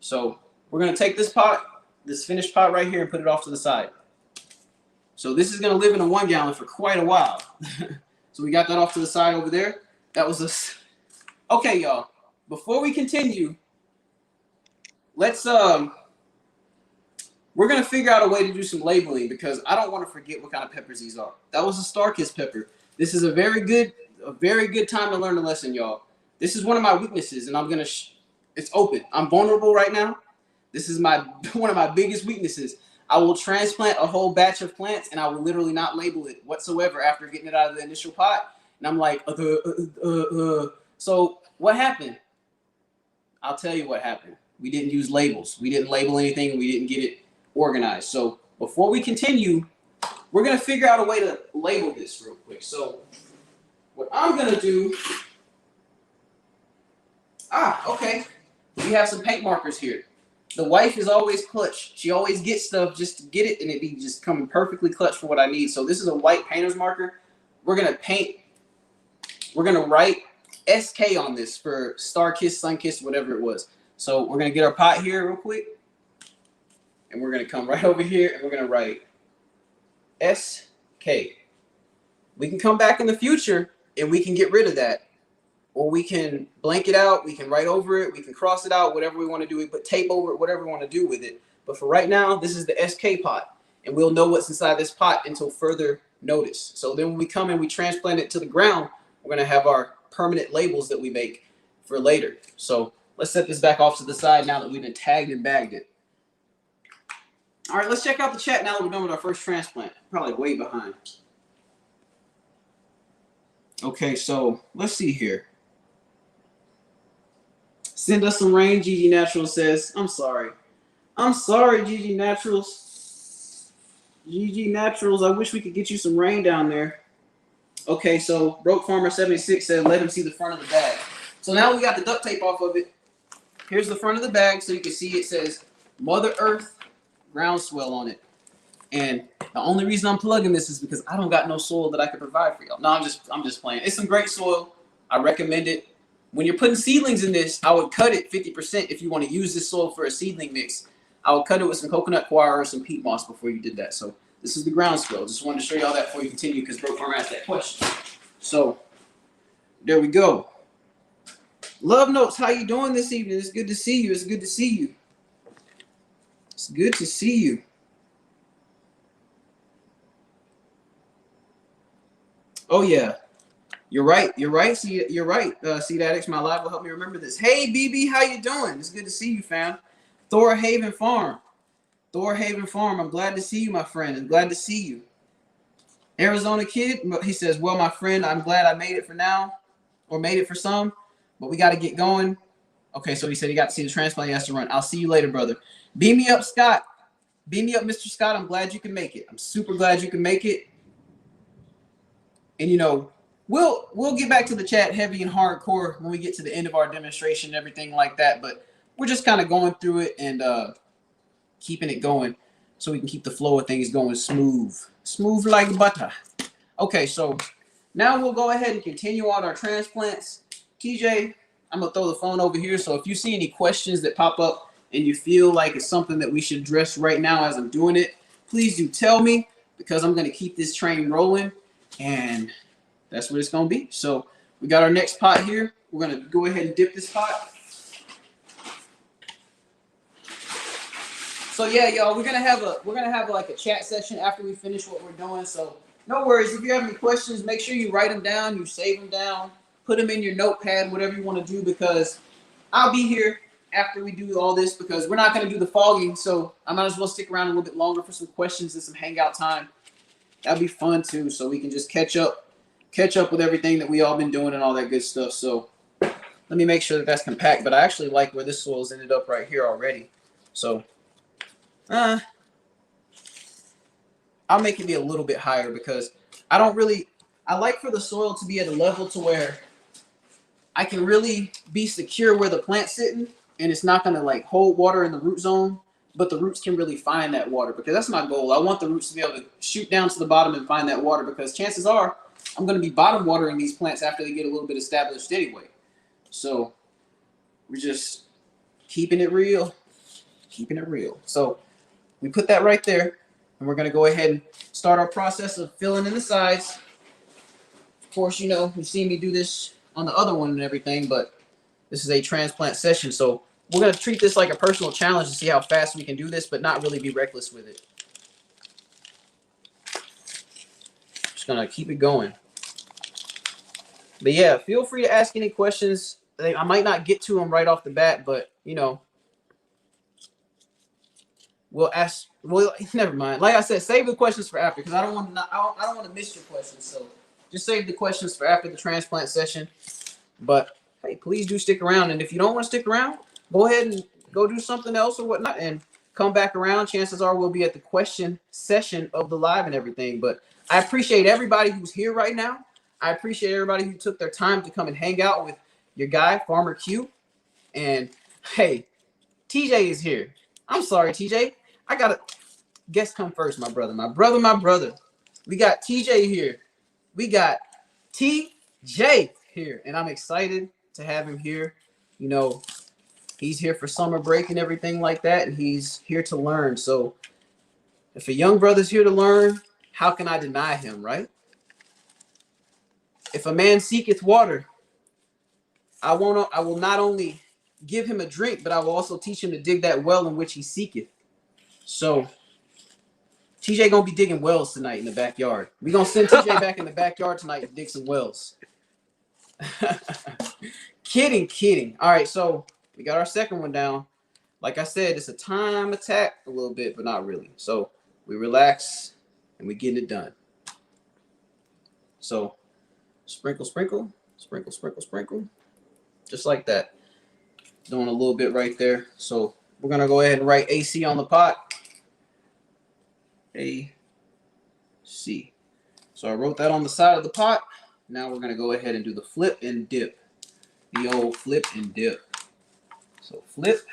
So we're going to take this pot, this finished pot right here, and put it off to the side. So this is going to live in a 1 gallon for quite a while. So we got that off to the side over there. That was a... Okay, y'all. Before we continue, let's... We're going to figure out a way to do some labeling because I don't want to forget what kind of peppers these are. That was a Star-Kissed pepper. This is a very good time to learn a lesson, y'all. This is one of my weaknesses, and I'm going to... It's open. I'm vulnerable right now. This is one of my biggest weaknesses. I will transplant a whole batch of plants, and I will literally not label it whatsoever after getting it out of the initial pot. And I'm like, So what happened? I'll tell you what happened. We didn't use labels. We didn't label anything. We didn't get it organized. So before we continue, we're going to figure out a way to label this real quick. So what I'm going to do... okay. We have some paint markers here. The wife is always clutch. She always gets stuff just to get it, and it be just coming perfectly clutch for what I need. So this is a white painter's marker. We're going to paint. We're going to write SK on this for Star-Kissed, Sun-Kissed, whatever it was. So we're going to get our pot here real quick. And we're going to come right over here, and we're going to write SK. We can come back in the future, and we can get rid of that. Or we can blank it out, we can write over it, we can cross it out, whatever we want to do. We put tape over it, whatever we want to do with it. But for right now, this is the SK pot. And we'll know what's inside this pot until further notice. So then when we come and we transplant it to the ground, we're going to have our permanent labels that we make for later. So let's set this back off to the side now that we've been tagged and bagged it. All right, let's check out the chat now that we're done with our first transplant. Probably way behind. Okay, so let's see here. Send us some rain, Gigi Naturals says. I'm sorry. I'm sorry, Gigi Naturals. Gigi Naturals, I wish we could get you some rain down there. Okay, so Broke Farmer 76 said, let him see the front of the bag. So now we got the duct tape off of it. Here's the front of the bag so you can see it says Mother Earth Groundswell on it. And the only reason I'm plugging this is because I don't got no soil that I can provide for y'all. No, I'm just playing. It's some great soil. I recommend it. When you're putting seedlings in this, I would cut it 50% if you want to use this soil for a seedling mix. I would cut it with some coconut coir or some peat moss before you did that. So this is the groundswell. Just wanted to show y'all that before you continue because Broke Farmer asked that question. So there we go. Love Notes, how you doing this evening? It's good to see you. It's good to see you. It's good to see you. Oh yeah, you're right. You're right. See, you're right. Seed Addicts, my live will help me remember this. Hey BB, how you doing? It's good to see you, fam. Thor Haven Farm. Thor Haven Farm. I'm glad to see you, my friend. I'm glad to see you. Arizona Kid. He says, well, my friend, I'm glad I made it for now, or made it for some, but we got to get going. Okay, so he said he got to see the transplant. He has to run. I'll see you later, brother. Beam me up, Scott. Beam me up, Mr. Scott. I'm glad you can make it. I'm super glad you can make it. And, you know, we'll get back to the chat heavy and hardcore when we get to the end of our demonstration and everything like that. But we're just kind of going through it and keeping it going so we can keep the flow of things going smooth. Smooth like butter. Okay, so now we'll go ahead and continue on our transplants. TJ, I'm going to throw the phone over here. So if you see any questions that pop up and you feel like it's something that we should address right now as I'm doing it, please do tell me because I'm going to keep this train rolling. And that's what it's going to be. So we got our next pot here. We're going to go ahead and dip this pot. So yeah, y'all, we're gonna have like a chat session after we finish what we're doing. So no worries. If you have any questions, make sure you write them down, you save them down, put them in your notepad, whatever you want to do, because I'll be here after we do all this because we're not gonna do the fogging. So I might as well stick around a little bit longer for some questions and some hangout time. That'd be fun too, so we can just catch up with everything that we all been doing and all that good stuff. So let me make sure that that's compact. But I actually like where this soil's ended up right here already. So I'll make it be a little bit higher because I like for the soil to be at a level to where I can really be secure where the plant's sitting and it's not gonna like hold water in the root zone, but the roots can really find that water because that's my goal. I want the roots to be able to shoot down to the bottom and find that water because chances are I'm gonna be bottom watering these plants after they get a little bit established anyway. So we're just keeping it real. So we put that right there, and we're going to go ahead and start our process of filling in the sides. Of course, you know, you've seen me do this on the other one and everything, but this is a transplant session, so we're going to treat this like a personal challenge to see how fast we can do this, but not really be reckless with it. Just going to keep it going. But yeah, feel free to ask any questions. I might not get to them right off the bat, but, you know, we'll ask. Well, never mind. Like I said, save the questions for after because I don't want to miss your questions. So just save the questions for after the transplant session. But hey, please do stick around. And if you don't want to stick around, go ahead and go do something else or whatnot, and come back around. Chances are we'll be at the question session of the live and everything. But I appreciate everybody who's here right now. I appreciate everybody who took their time to come and hang out with your guy, Farmer Q. And hey, TJ is here. I'm sorry, TJ. I gotta guest come first, my brother. My brother. We got TJ here. We got TJ here. And I'm excited to have him here. You know, he's here for summer break and everything like that. And he's here to learn. So if a young brother's here to learn, how can I deny him, right? If a man seeketh water, I will not only give him a drink, but I will also teach him to dig that well in which he seeketh. So TJ gonna be digging wells tonight in the backyard. We gonna send TJ back in the backyard tonight to dig some wells. Kidding. All right, so we got our second one down. Like I said, it's a time attack a little bit, but not really. So we relax and we getting it done. So sprinkle, just like that. Doing a little bit right there. So we're gonna go ahead and write AC on the pot. AC. So I wrote that on the side of the pot. Now we're gonna go ahead and do the flip and dip. The old flip and dip. So flip.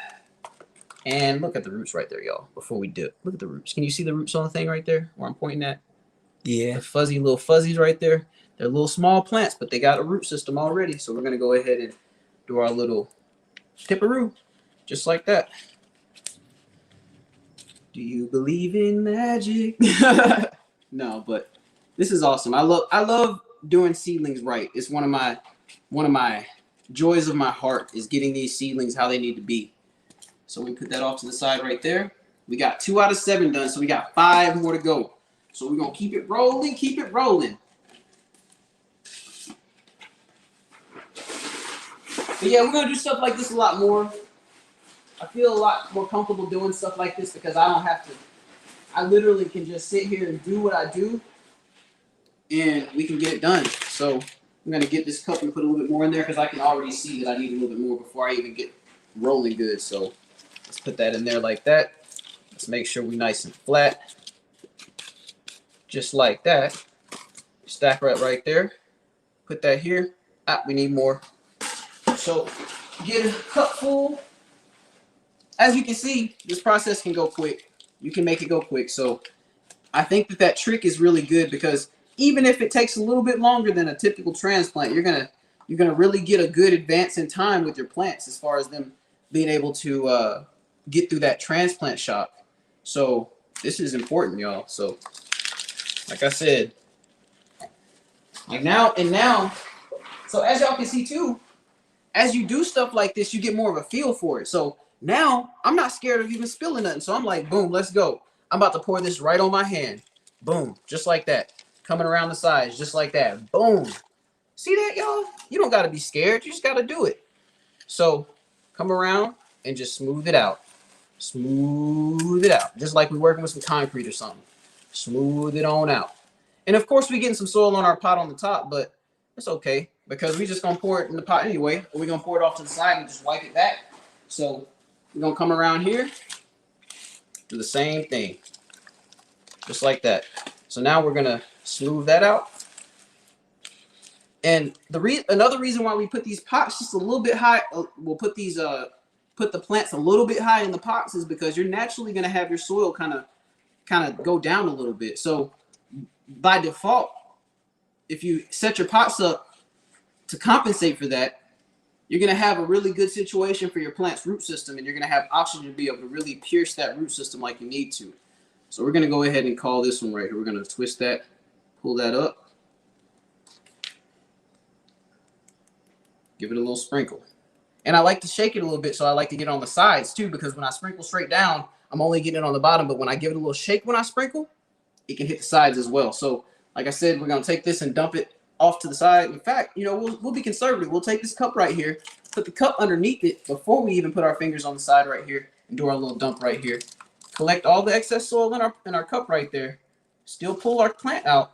And look at the roots right there, y'all. Before we dip, look at the roots. Can you see the roots on the thing right there where I'm pointing at?
Yeah.
The little fuzzies right there. They're little small plants, but they got a root system already. So we're gonna go ahead and do our little tipperoo, just like that. Do you believe in magic? No, but this is awesome. I love doing seedlings right. It's one of my joys of my heart is getting these seedlings how they need to be. So we put that off to the side right there. We got 2 out of 7 done, so we got 5 more to go. So we're gonna keep it rolling. But yeah, we're gonna do stuff like this a lot more. I feel a lot more comfortable doing stuff like this because I don't have to. I literally can just sit here and do what I do, and we can get it done. So I'm gonna get this cup and put a little bit more in there because I can already see that I need a little bit more before I even get rolling good. So let's put that in there like that. Let's make sure we're nice and flat, just like that. Stack right there. Put that here. We need more. So get a cup full. As you can see, this process can go quick. You can make it go quick. So I think that trick is really good because even if it takes a little bit longer than a typical transplant, you're gonna really get a good advance in time with your plants as far as them being able to get through that transplant shock. So this is important, y'all. So like I said, now, so as y'all can see too, as you do stuff like this, you get more of a feel for it. So Now I'm not scared of even spilling nothing. So I'm like, boom, let's go. I'm about to pour this right on my hand. Boom, just like that. Coming around the sides, just like that. Boom. See that, y'all? You don't got to be scared. You just got to do it. So come around and just smooth it out. Smooth it out. Just like we're working with some concrete or something. Smooth it on out. And of course, we're getting some soil on our pot on the top, but it's okay because we're just going to pour it in the pot anyway. We're going to pour it off to the side and just wipe it back. So we're going to come around here, do the same thing. Just like that. So now we're going to smooth that out. And another reason why we put these pots just a little bit high, we'll put these put the plants a little bit high in the pots is because you're naturally going to have your soil kind of go down a little bit. So by default, if you set your pots up to compensate for that, you're going to have a really good situation for your plant's root system, and you're going to have oxygen to be able to really pierce that root system like you need to. So we're going to go ahead and call this one right here. We're going to twist that, pull that up, give it a little sprinkle. And I like to shake it a little bit, so I like to get it on the sides too, because when I sprinkle straight down, I'm only getting it on the bottom, but when I give it a little shake when I sprinkle, it can hit the sides as well. So like I said, we're going to take this and dump it off to the side. In fact, you know, we'll be conservative. We'll take this cup right here, put the cup underneath it before we even put our fingers on the side right here and do our little dump right here. Collect all the excess soil in our cup right there. Still pull our plant out.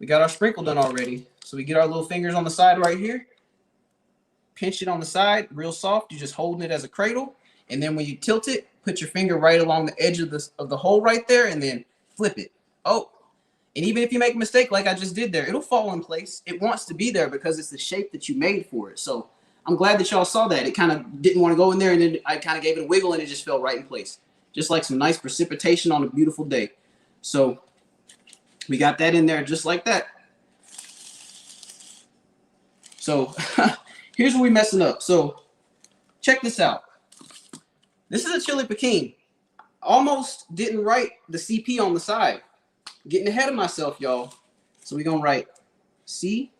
We got our sprinkle done already. So we get our little fingers on the side right here. Pinch it on the side, real soft. You're just holding it as a cradle. And then when you tilt it, put your finger right along the edge of the hole right there and then flip it. Oh, and even if you make a mistake like I just did there, it'll fall in place. It wants to be there because it's the shape that you made for it. So I'm glad that y'all saw that. It kind of didn't want to go in there, and then I kind of gave it a wiggle and it just fell right in place. Just like some nice precipitation on a beautiful day. So we got that in there just like that. So here's where we messing up. So check this out. This is a chili piquin. Almost didn't write the CP on the side. Getting ahead of myself, y'all. So we're going to write CP.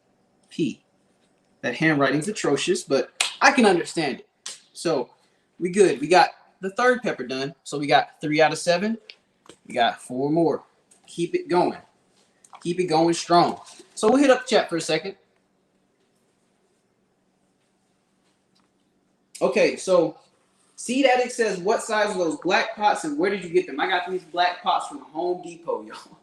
That handwriting's atrocious, but I can understand it. So we good. We got the third pepper done. So we got 3 out of 7. We got 4 more. Keep it going. Keep it going strong. So we'll hit up the chat for a second. Okay, so Seed Addict says, what size are those black pots and where did you get them? I got these black pots from Home Depot, y'all.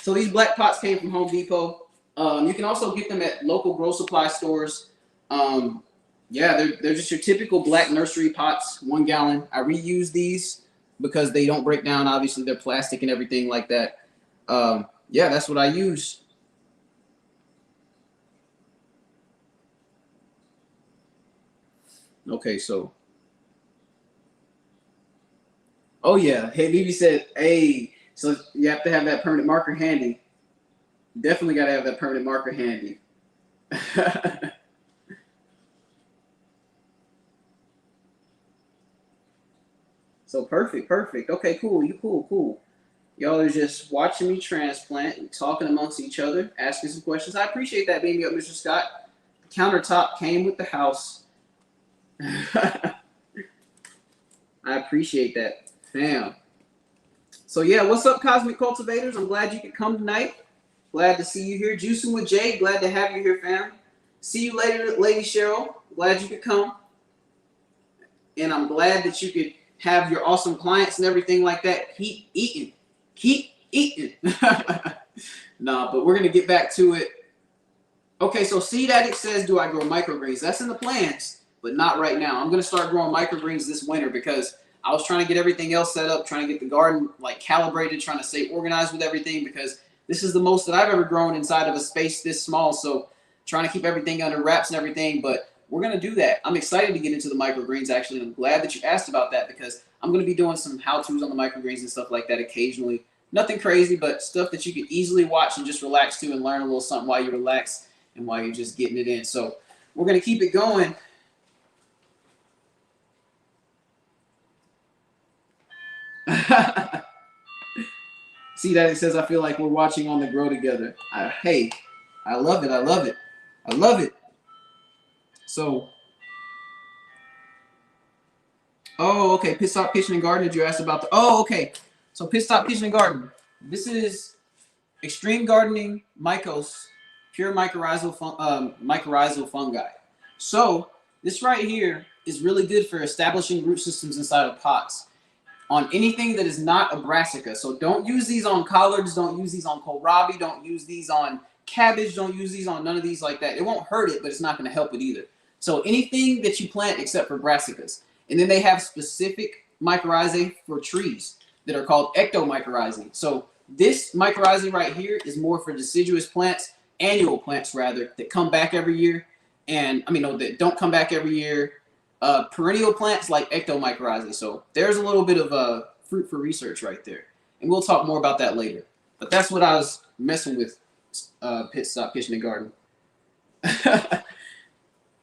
So these black pots came from Home Depot. You can also get them at local grow supply stores. Yeah, they're just your typical black nursery pots, 1 gallon. I reuse these because they don't break down. Obviously, they're plastic and everything like that. Yeah, that's what I use. Okay, so. Oh, yeah. Hey, Vivi said, hey, so you have to have that permanent marker handy. Definitely got to have that permanent marker handy. So perfect. Okay, cool. Cool. Y'all are just watching me transplant, talking amongst each other, asking some questions. I appreciate that, being up, Mr. Scott. The countertop came with the house. I appreciate that, fam. So yeah, what's up, Cosmic Cultivators? I'm glad you could come tonight. Glad to see you here. Juicing with Jay, glad to have you here, fam. See you later, Lady Cheryl. Glad you could come. And I'm glad that you could have your awesome clients and everything like that. Keep eating. Nah, but we're going to get back to it. Okay, so Seed Addict says, do I grow microgreens? That's in the plans, but not right now. I'm going to start growing microgreens this winter because I was trying to get everything else set up, trying to get the garden like calibrated, trying to stay organized with everything because this is the most that I've ever grown inside of a space this small. So trying to keep everything under wraps and everything, but we're going to do that. I'm excited to get into the microgreens, actually. I'm glad that you asked about that because I'm going to be doing some how-tos on the microgreens and stuff like that occasionally. Nothing crazy, but stuff that you can easily watch and just relax to and learn a little something while you relax and while you're just getting it in. So we're going to keep it going. See that it says, I feel like we're watching on the grow together. Hey, I love it. So Oh, okay. Pit Stop Kitchen and Garden. Did you ask about the? Oh, okay. So Pit Stop Kitchen and Garden. This is Extreme Gardening Mycos, pure mycorrhizal fungi. So this right here is really good for establishing root systems inside of pots on anything that is not a brassica. So don't use these on collards. Don't use these on kohlrabi. Don't use these on cabbage. Don't use these on none of these like that. It won't hurt it, but it's not going to help it either. So anything that you plant except for brassicas. And then they have specific mycorrhizae for trees that are called ectomycorrhizae. So this mycorrhizae right here is more for deciduous plants, annual plants rather, that come back every year. And I mean, no, that don't come back every year. Perennial plants like ectomycorrhizae. So there's a little bit of fruit for research right there. And we'll talk more about that later. But that's what I was messing with, Pit Stop Kitchen and Garden.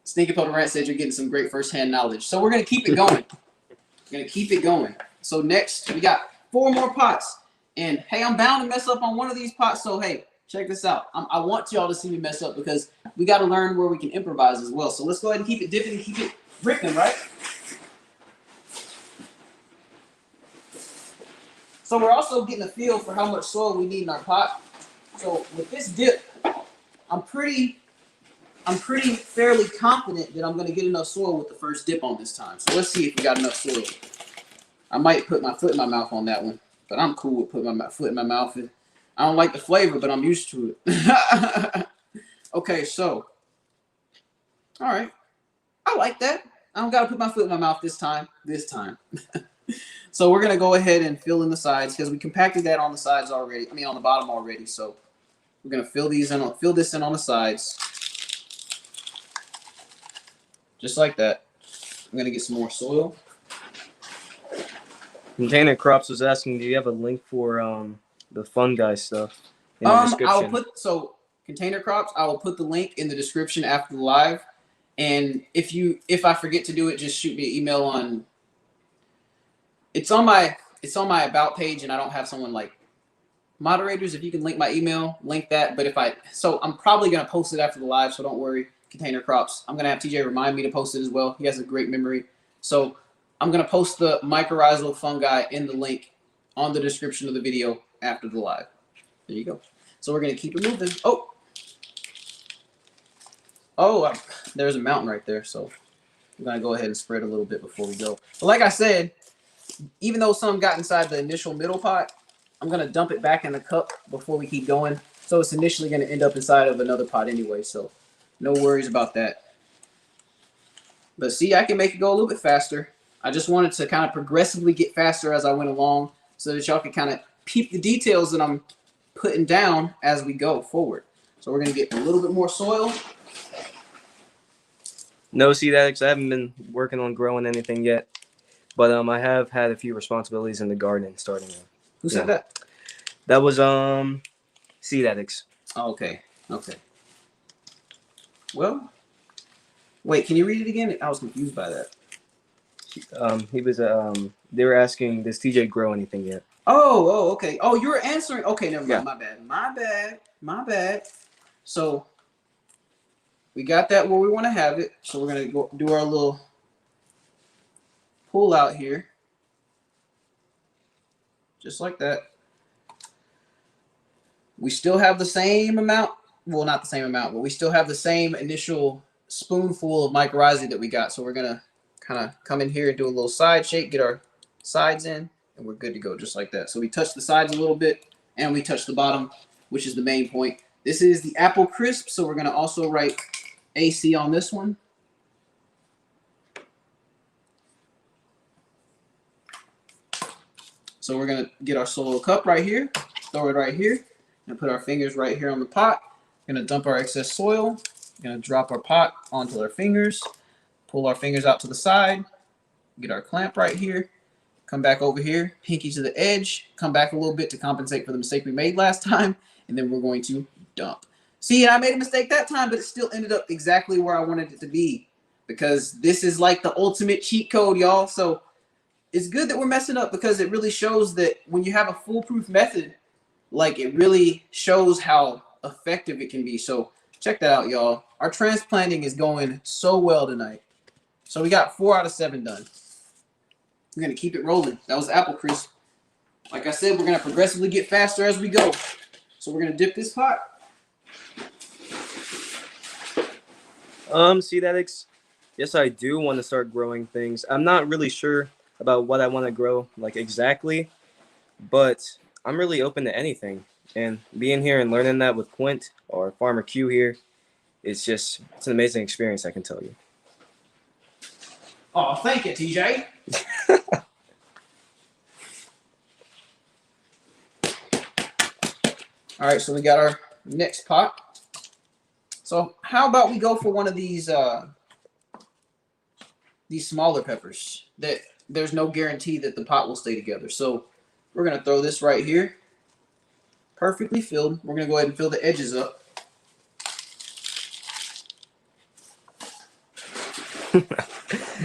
Stinky Potter Rant said you're getting some great first-hand knowledge. So we're going to keep it going. We're going to keep it going. So next, we got 4 more pots. And, hey, I'm bound to mess up on one of these pots. So, hey, check this out. I want y'all to see me mess up because we got to learn where we can improvise as well. So let's go ahead and keep it dipping and keep it ripping, right? So we're also getting a feel for how much soil we need in our pot. So with this dip, I'm fairly confident that I'm going to get enough soil with the first dip on this time. So let's see if we got enough soil. I might put my foot in my mouth on that one, but I'm cool with putting my foot in my mouth. I don't like the flavor, but I'm used to it. Okay, so, all right. I like that. I don't got to put my foot in my mouth this time. So we're going to go ahead and fill in the sides because we compacted that on the sides already. I mean, on the bottom already. So we're going to fill this in on the sides. Just like that. I'm going to get some more soil.
Container Crops was asking, do you have a link for the fungi stuff in the description?
Container Crops, I will put the link in the description after the live. And if I forget to do it, just shoot me an email on. It's on my about page, and I don't have someone like moderators. If you can link my email, link that. But I'm probably gonna post it after the live, so don't worry. Container Crops. I'm gonna have TJ remind me to post it as well. He has a great memory, so I'm gonna post the mycorrhizal fungi in the link on the description of the video after the live. There you go. So we're gonna keep it moving. There's a mountain right there, so I'm gonna go ahead and spread a little bit before we go. But like I said, even though some got inside the initial middle pot, I'm gonna dump it back in the cup before we keep going. So it's initially gonna end up inside of another pot anyway, so no worries about that. But see, I can make it go a little bit faster. I just wanted to kind of progressively get faster as I went along so that y'all can kind of peep the details that I'm putting down as we go forward. So we're gonna get a little bit more soil.
No seed addicts. I haven't been working on growing anything yet, but I have had a few responsibilities in the garden starting out.
Who said that?
That was seed addicts.
Oh, okay. Well, wait. Can you read it again? I was confused by that.
He was they were asking, does TJ grow anything yet?
Oh, okay. Oh, you were answering. Okay, never mind.
Yeah.
My bad. So we got that where we want to have it. So we're gonna go do our little pull out here, just like that. We still have the same amount. Well, not the same amount, but we still have the same initial spoonful of mycorrhizae that we got. So we're gonna kind of come in here and do a little side shake, get our sides in, and we're good to go just like that. So we touch the sides a little bit, and we touch the bottom, which is the main point. This is the apple crisp, so we're gonna also write AC on this one. So we're gonna get our solo cup right here, throw it right here, and put our fingers right here on the pot. We're gonna dump our excess soil. We're gonna drop our pot onto our fingers, pull our fingers out to the side, get our clamp right here, come back over here, pinky to the edge, come back a little bit to compensate for the mistake we made last time, and then we're going to dump. See, I made a mistake that time, but it still ended up exactly where I wanted it to be because this is like the ultimate cheat code, y'all. So it's good that we're messing up because it really shows that when you have a foolproof method, like it really shows how effective it can be. So check that out, y'all. Our transplanting is going so well tonight. So we got 4 out of 7 done. We're gonna keep it rolling. That was apple crisp. Like I said, we're gonna progressively get faster as we go. So we're gonna dip this pot.
See that? Yes, I do want to start growing things. I'm not really sure about what I want to grow, like exactly, but I'm really open to anything. And being here and learning that with Quint or Farmer Q here, it's an amazing experience, I can tell you.
Oh, thank you, TJ. All right, so we got our next pot. So how about we go for one of these smaller peppers that there's no guarantee that the pot will stay together. So we're gonna throw this right here, perfectly filled. We're gonna go ahead and fill the edges up.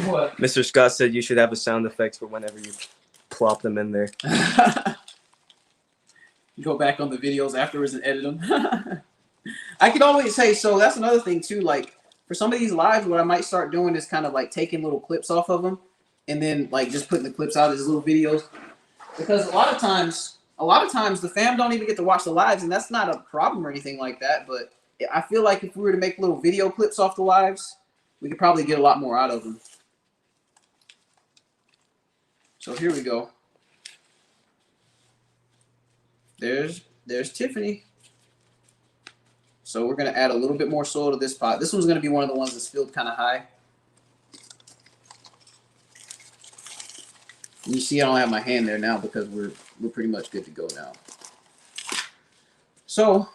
What?
Mr. Scott said you should have a sound effects for whenever you plop them in there.
Go back on the videos afterwards and edit them. I could always say, so that's another thing too, like for some of these lives, what I might start doing is kind of like taking little clips off of them and then like just putting the clips out as little videos. Because a lot of times the fam don't even get to watch the lives, and that's not a problem or anything like that. But I feel like if we were to make little video clips off the lives, we could probably get a lot more out of them. So here we go. There's Tiffany. So we're going to add a little bit more soil to this pot. This one's going to be one of the ones that's filled kind of high. And you see I don't have my hand there now because we're pretty much good to go now. So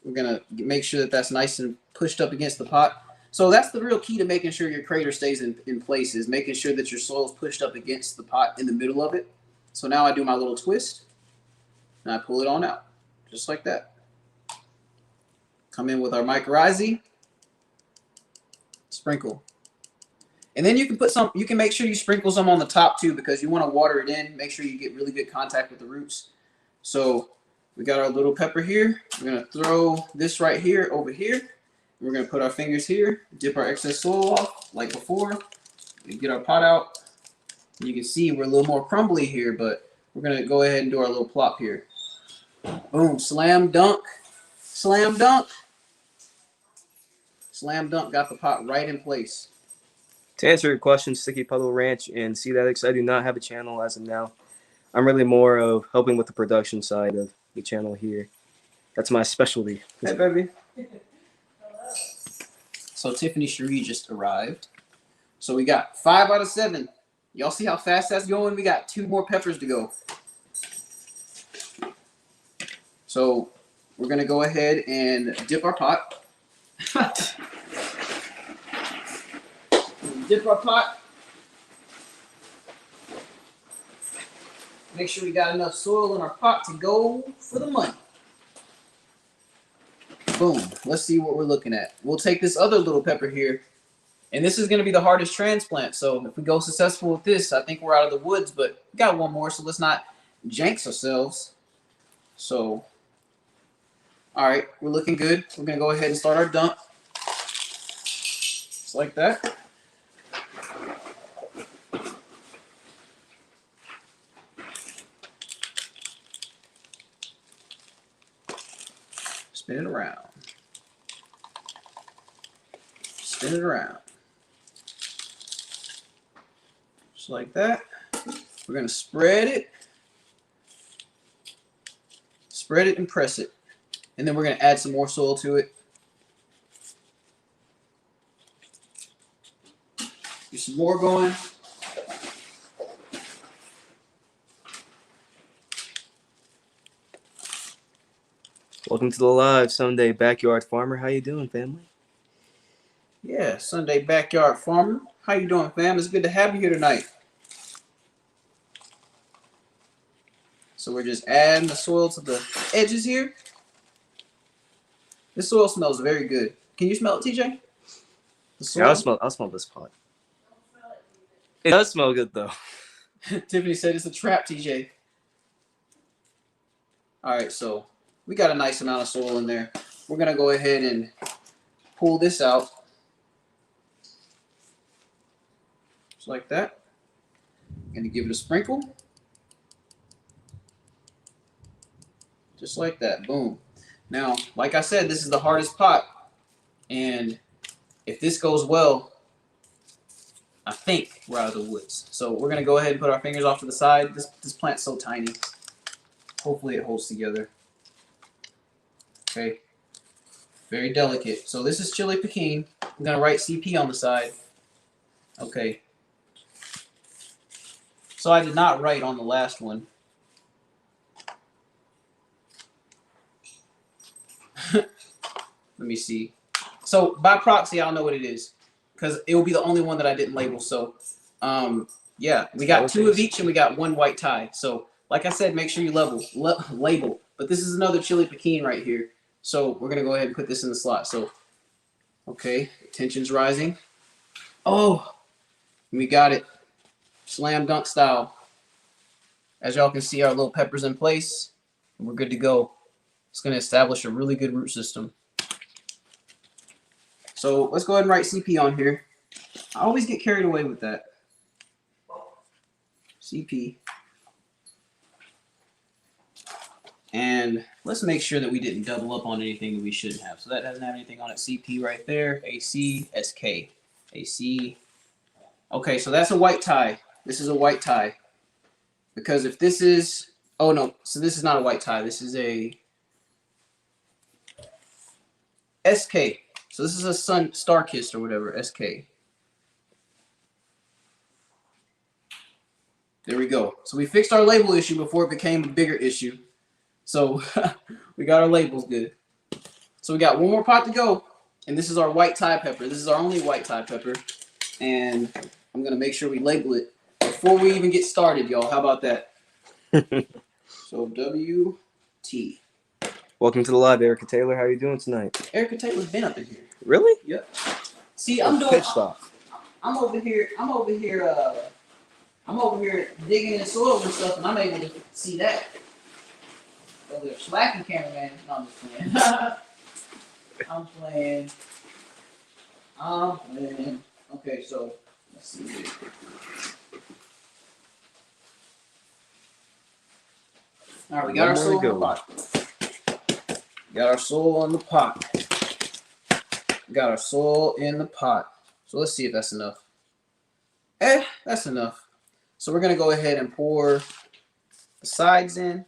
we're going to make sure that that's nice and pushed up against the pot. So that's the real key to making sure your crater stays in place, is making sure that your soil is pushed up against the pot in the middle of it. So now I do my little twist and I pull it on out just like that. Come in with our mycorrhizae, sprinkle. And then you can make sure you sprinkle some on the top too, because you want to water it in, make sure you get really good contact with the roots. So we got our little pepper here. We're going to throw this right here over here. We're going to put our fingers here, dip our excess soil off like before. We get our pot out. You can see we're a little more crumbly here, but we're going to go ahead and do our little plop here. Boom, slam dunk, slam dunk. Slam dunk, got the pot right in place.
To answer your question, Sticky Puddle Ranch and Seed Addicts, I do not have a channel as of now. I'm really more of helping with the production side of the channel here. That's my specialty.
Hey, baby. So Tiffany Cherie just arrived. So we got 5 out of 7. Y'all see how fast that's going? We got 2 more peppers to go. So we're going to go ahead and dip our pot. Dip our pot. Make sure we got enough soil in our pot to go for the money. Boom. Let's see what we're looking at. We'll take this other little pepper here. And this is going to be the hardest transplant. So if we go successful with this, I think we're out of the woods. But we got one more, so let's not jinx ourselves. So, all right, we're looking good. We're going to go ahead and start our dump. Just like that. Spin it around. Spin it around. Just like that. We're going to spread it. Spread it and press it. And then we're going to add some more soil to it. Get some more going.
Welcome to the live Sunday Backyard Farmer. How you doing, family?
Yeah, Sunday Backyard Farmer. How you doing, fam? It's good to have you here tonight. So we're just adding the soil to the edges here. This soil smells very good. Can you smell it, TJ? The soil?
Yeah, I'll smell this pot. It does smell good though.
Tiffany said it's a trap, TJ. All right, so we got a nice amount of soil in there. We're gonna go ahead and pull this out. Just like that. Gonna give it a sprinkle. Just like that, boom. Now, like I said, this is the hardest pot. And if this goes well, I think we're out of the woods. So we're gonna go ahead and put our fingers off to the side. This plant's so tiny. Hopefully it holds together. Okay. Very delicate. So this is chili piquin. I'm gonna write CP on the side. Okay. So I did not write on the last one. Let me see. So by proxy, I'll know what it is because it will be the only one that I didn't label. So, yeah, we got 2 of each and we got 1 white tie. So, like I said, make sure you label. But this is another chili piquin right here. So we're gonna go ahead and put this in the slot. So, okay, tension's rising. Oh, we got it. Slam dunk style. As y'all can see, our little pepper's in place. And we're good to go. It's gonna establish a really good root system. So let's go ahead and write CP on here. I always get carried away with that. CP. And let's make sure that we didn't double up on anything that we shouldn't have. So that doesn't have anything on it. CP right there. AC, SK. AC. Okay, so that's a white tie. This is a white tie. Because if this is... Oh, no. So this is not a white tie. This is a... SK. So this is a sun star kissed or whatever, SK. There we go. So we fixed our label issue before it became a bigger issue. So we got our labels good. So we got 1 more pot to go. And this is our white Thai pepper. This is our only white Thai pepper. And I'm going to make sure we label it before we even get started, y'all. How about that? So WT.
Welcome to the live, Erica Taylor. How are you doing tonight?
Erica Taylor's been up in here.
Really?
Yep. See, I'm doing.
Pitch stop.
I'm over here digging in the soil and stuff, and I'm able to see that. Oh, they're slacking, cameraman. No, I'm just playing. I'm playing. Okay, so let's see here. All right, we got our soil in the pot. Got our soil in the pot. Got our soil in the pot. So let's see if that's enough. That's enough. So we're going to go ahead and pour the sides in.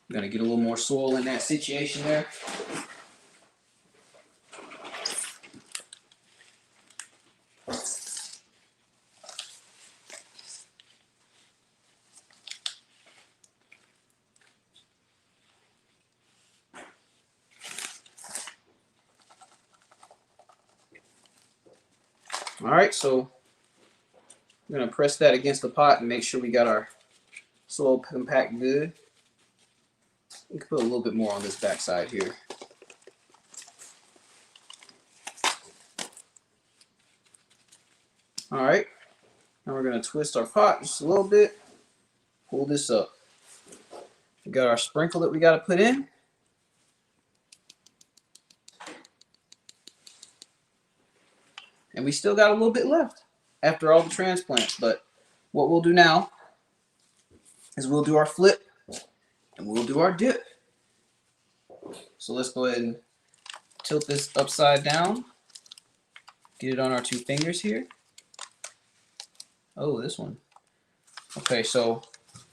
I'm going to get a little more soil in that situation there. All right, so I'm going to press that against the pot and make sure we got our soil compact good. We can put a little bit more on this back side here. All right, now we're going to twist our pot just a little bit, pull this up. We got our sprinkle that we got to put in. And we still got a little bit left after all the transplants. But what we'll do now is we'll do our flip and we'll do our dip. So let's go ahead and tilt this upside down. Get it on our 2 fingers here. Oh, this one. Okay, so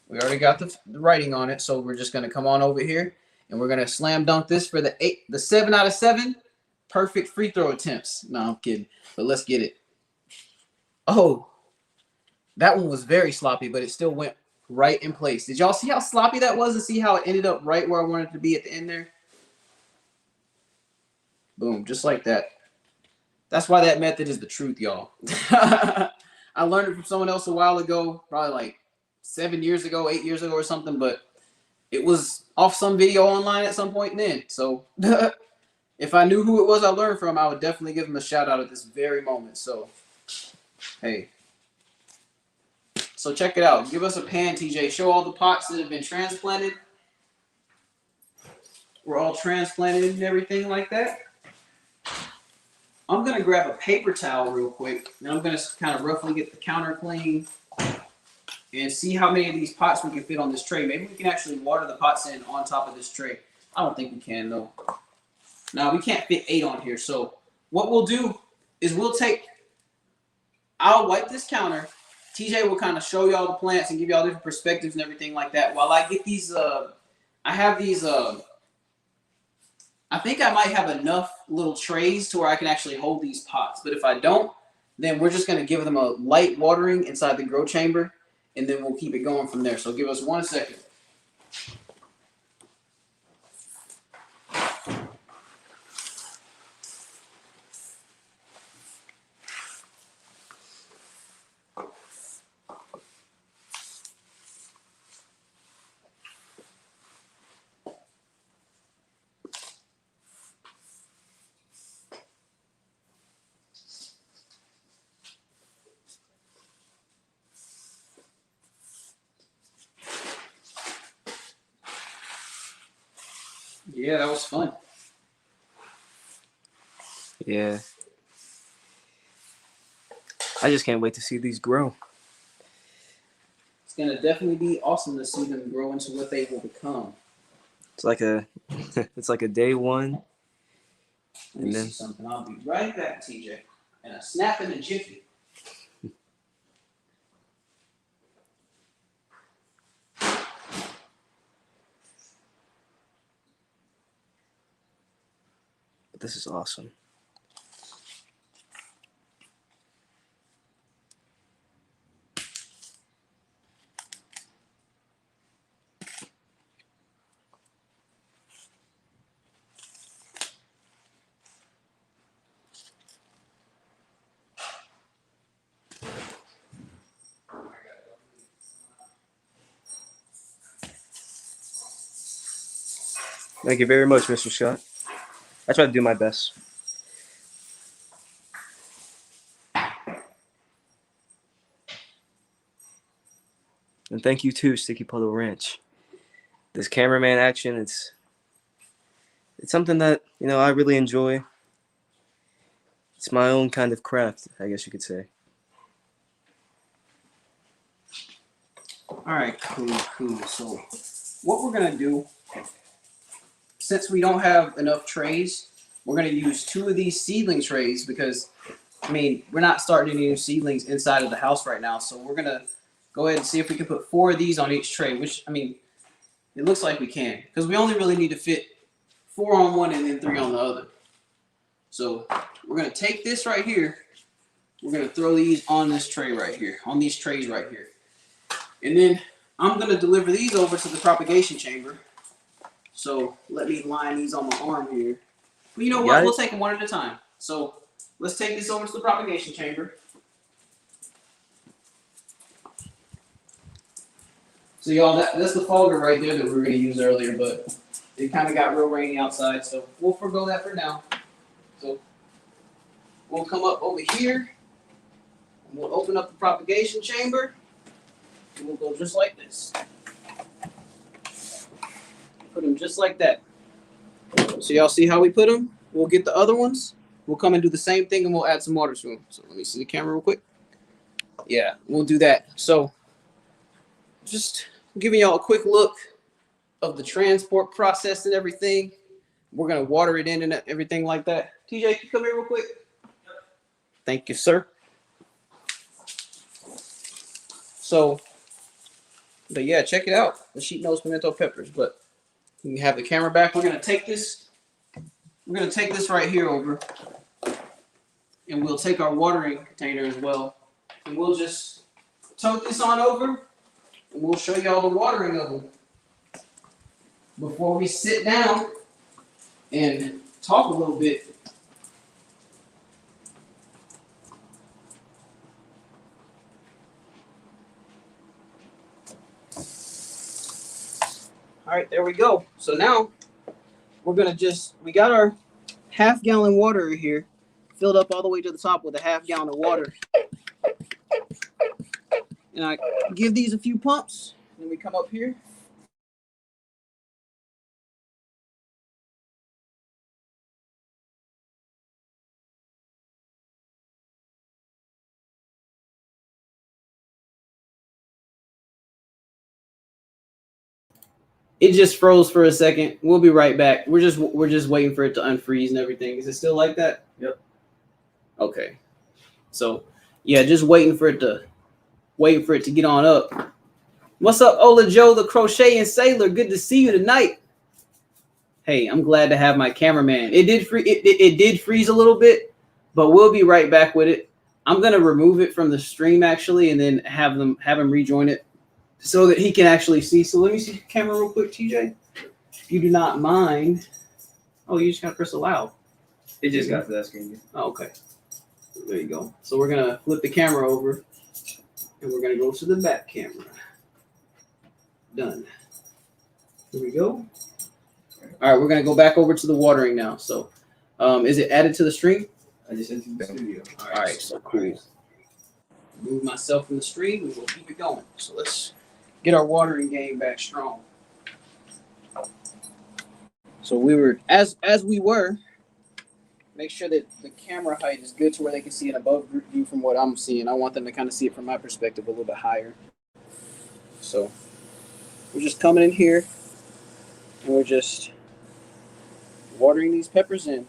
we already got the writing on it. So we're just going to come on over here and we're going to slam dunk this for the 7 out of 7 perfect free throw attempts. No, I'm kidding. But let's get it. Oh, that one was very sloppy, but it still went right in place. Did y'all see how sloppy that was and see how it ended up right where I wanted it to be at the end there? Boom, just like that. That's why that method is the truth, y'all. I learned it from someone else a while ago, probably like 7 years ago, 8 years ago or something, but it was off some video online at some point then. So If I knew who it was I learned from, I would definitely give him a shout out at this very moment. So, hey. So check it out. Give us a pan, TJ. Show all the pots that have been transplanted. We're all transplanted and everything like that. I'm going to grab a paper towel real quick. And I'm going to kind of roughly get the counter clean and see how many of these pots we can fit on this tray. Maybe we can actually water the pots in on top of this tray. I don't think we can, though. Now, we can't fit 8 on here. So what we'll do is I'll wipe this counter. TJ will kind of show y'all the plants and give y'all different perspectives and everything like that. While I get these, I have these, I think I might have enough little trays to where I can actually hold these pots. But if I don't, then we're just going to give them a light watering inside the grow chamber, and then we'll keep it going from there. So give us 1 second. Yeah, that was fun.
Yeah. I just can't wait to see these grow.
It's going to definitely be awesome to see them grow into what they will become.
It's like a it's like a day one.
Let me see something. I'll be right back, TJ. And a snap and a jiffy.
But this is awesome. Thank you very much, Mr. Scott. I try to do my best. And thank you too, Sticky Puddle Ranch. This cameraman action, it's something that, I really enjoy. It's my own kind of craft, I guess you could say.
All right, cool. So what we're going to do, since we don't have enough trays, we're going to use 2 of these seedling trays because, we're not starting any new seedlings inside of the house right now. So we're going to go ahead and see if we can put 4 of these on each tray, which, it looks like we can because we only really need to fit 4 on one and then 3 on the other. So we're going to take this right here. We're going to throw these on this tray right here, on these trays right here. And then I'm going to deliver these over to the propagation chamber. So let me line these on my arm here. Well, you know what? We'll take them one at a time. So let's take this over to the propagation chamber. So y'all, that's the fogger right there that we were going to use earlier, but it kind of got real rainy outside, so we'll forgo that for now. So we'll come up over here, and we'll open up the propagation chamber, and we'll go just like this. Put them just like that. So y'all see how we put them? We'll get the other ones. We'll come and do the same thing, and we'll add some water to them. So let me see the camera real quick. Yeah, we'll do that. So just giving y'all a quick look of the transport process and everything. We're going to water it in and everything like that. TJ, can you come here real quick? Thank you, sir. So, but yeah, check it out. The Sheepnose Pimento peppers. But you can have the camera back. We're going to take this. We're going to take this right here over. And we'll take our watering container as well. And we'll just tote this on over. And we'll show y'all the watering of them before we sit down and talk a little bit. All right, there we go. So now we're gonna we got our half-gallon water here, filled up all the way to the top with a half-gallon of water. And I give these a few pumps. Then we come up here. It just froze for a second. We'll be right back. We're just waiting for it to unfreeze and everything. Is it still like that?
Yep.
Okay. So yeah, just waiting for it to get on up. What's up, Ola Joe, the crocheting sailor? Good to see you tonight. Hey, I'm glad to have my cameraman. It did freeze a little bit, but we'll be right back with it. I'm gonna remove it from the stream actually, and then have him rejoin it, so that he can actually see. So let me see the camera real quick, TJ. If you do not mind. Oh, you just gotta press allow.
It just got to that screen.
Oh, okay. There you go. So we're gonna flip the camera over, and we're gonna go to the back camera. Done. Here we go. All right, we're gonna go back over to the watering now. So, is it added to the stream?
I just entered the studio.
All right, so cool. Move myself from the stream, and we'll keep it going. So let's get our watering game back strong. So we were as we were. Make sure that the camera height is good to where they can see an above view from what I'm seeing. I want them to kind of see it from my perspective a little bit higher. So we're just coming in here, and we're just watering these peppers in.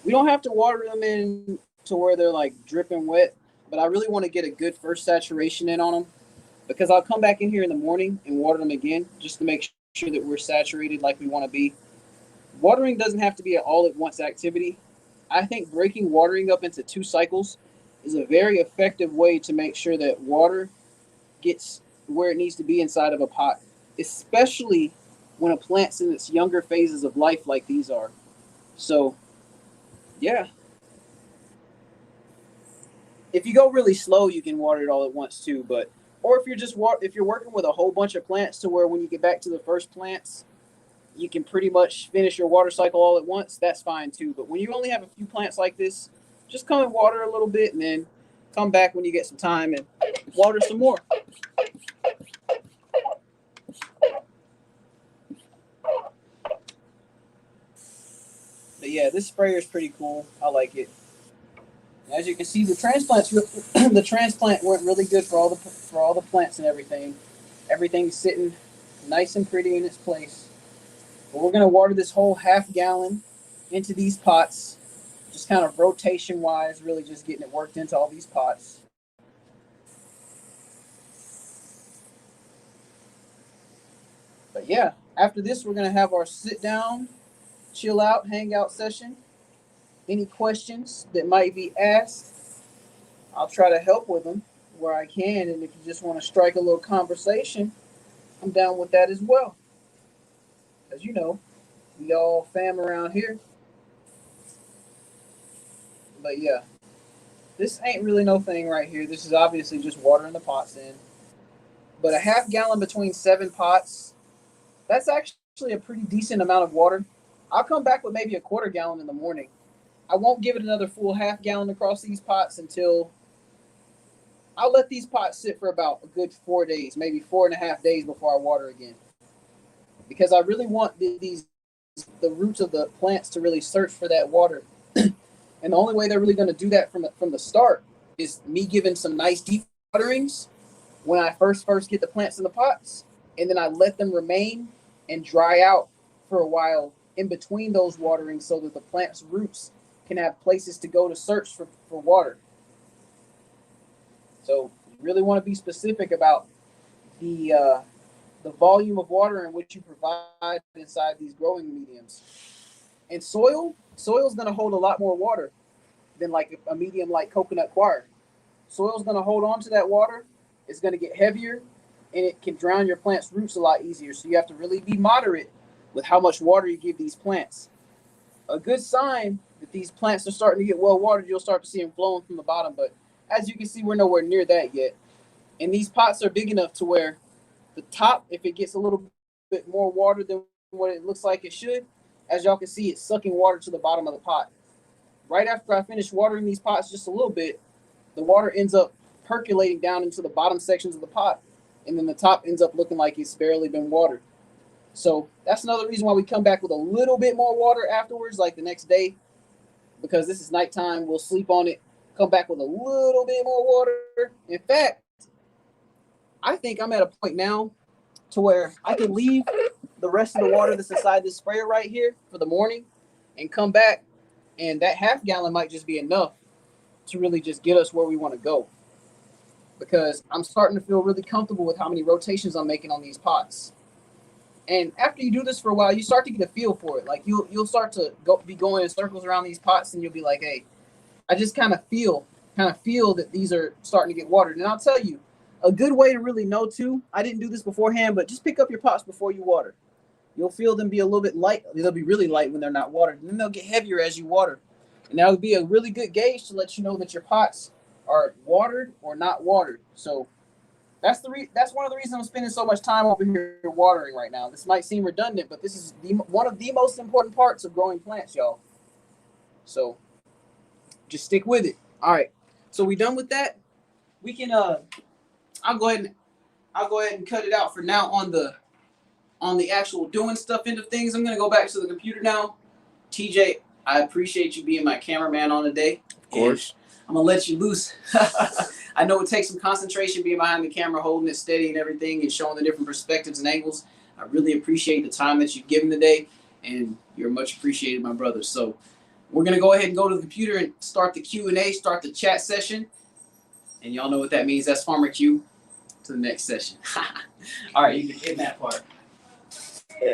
We don't have to water them in to where they're like dripping wet, but I really want to get a good first saturation in on them, because I'll come back in here in the morning and water them again just to make sure that we're saturated like we want to be. Watering doesn't have to be an all-at-once activity. I think breaking watering up into 2 cycles is a very effective way to make sure that water gets where it needs to be inside of a pot, especially when a plant's in its younger phases of life like these are. So, yeah. If you go really slow, you can water it all at once too. But or if you're just if you're working with a whole bunch of plants to where when you get back to the first plants, you can pretty much finish your water cycle all at once, that's fine too. But when you only have a few plants like this, just come and water a little bit, and then come back when you get some time and water some more. But yeah, this sprayer is pretty cool. I like it. As you can see, the transplant went really good for all the plants and everything. Everything's sitting nice and pretty in its place. But we're gonna water this whole half-gallon into these pots, just kind of rotation-wise, really just getting it worked into all these pots. But yeah, after this, we're gonna have our sit-down, chill out, hang out session. Any questions that might be asked, I'll try to help with them where I can. And if you just want to strike a little conversation, I'm down with that as well. As you know, we all fam around here. But yeah, this ain't really no thing right here. This is obviously just watering the pots in. But a half-gallon between 7 pots, that's actually a pretty decent amount of water. I'll come back with maybe a quarter gallon in the morning. I won't give it another full half-gallon across these pots until I'll let these pots sit for about a good 4 days, maybe 4.5 days before I water again. Because I really want the roots of the plants to really search for that water. And the only way they're really going to do that from the start is me giving some nice deep waterings when I first get the plants in the pots. And then I let them remain and dry out for a while in between those waterings so that the plant's roots can have places to go to search for water. So you really want to be specific about the volume of water in which you provide inside these growing mediums. And soil is going to hold a lot more water than like a medium like coconut coir. Soil is going to hold on to that water. It's going to get heavier, and it can drown your plant's roots a lot easier. So you have to really be moderate with how much water you give these plants. A good sign that these plants are starting to get well watered, you'll start to see them flowing from the bottom. But as you can see, we're nowhere near that yet. And these pots are big enough to where the top, if it gets a little bit more water than what it looks like it should, as y'all can see, it's sucking water to the bottom of the pot. Right after I finish watering these pots just a little bit, the water ends up percolating down into the bottom sections of the pot, and then the top ends up looking like it's barely been watered. So that's another reason why we come back with a little bit more water afterwards, like the next day, because this is nighttime. We'll sleep on it, come back with a little bit more water. In fact, I think I'm at a point now to where I can leave the rest of the water that's inside this sprayer right here for the morning and come back, and that half gallon might just be enough to really just get us where we want to go, because I'm starting to feel really comfortable with how many rotations I'm making on these pots. And after you do this for a while, you start to get a feel for it. Like you'll start to be going in circles around these pots, and you'll be like, hey, I just kind of feel that these are starting to get watered. And I'll tell you, a good way to really know too, I didn't do this beforehand, but just pick up your pots before you water. You'll feel them be a little bit light. They'll be really light when they're not watered, and then they'll get heavier as you water. And that would be a really good gauge to let you know that your pots are watered or not watered. So that's one of the reasons I'm spending so much time over here watering right now. This might seem redundant, but this is one of the most important parts of growing plants, y'all. So just stick with it. All right. So we done with that. We can I'll go ahead and cut it out for now on the actual doing stuff end of things. I'm gonna go back to the computer now. TJ, I appreciate you being my cameraman on the day.
Of course.
I'm gonna let you loose. I know it takes some concentration being behind the camera, holding it steady and everything, and showing the different perspectives and angles. I really appreciate the time that you've given today, and you're much appreciated, my brother. So we're gonna go ahead and go to the computer and start the Q&A, start the chat session, and y'all know what that means. That's Farmer Q to the next session. All right, you can hit that part.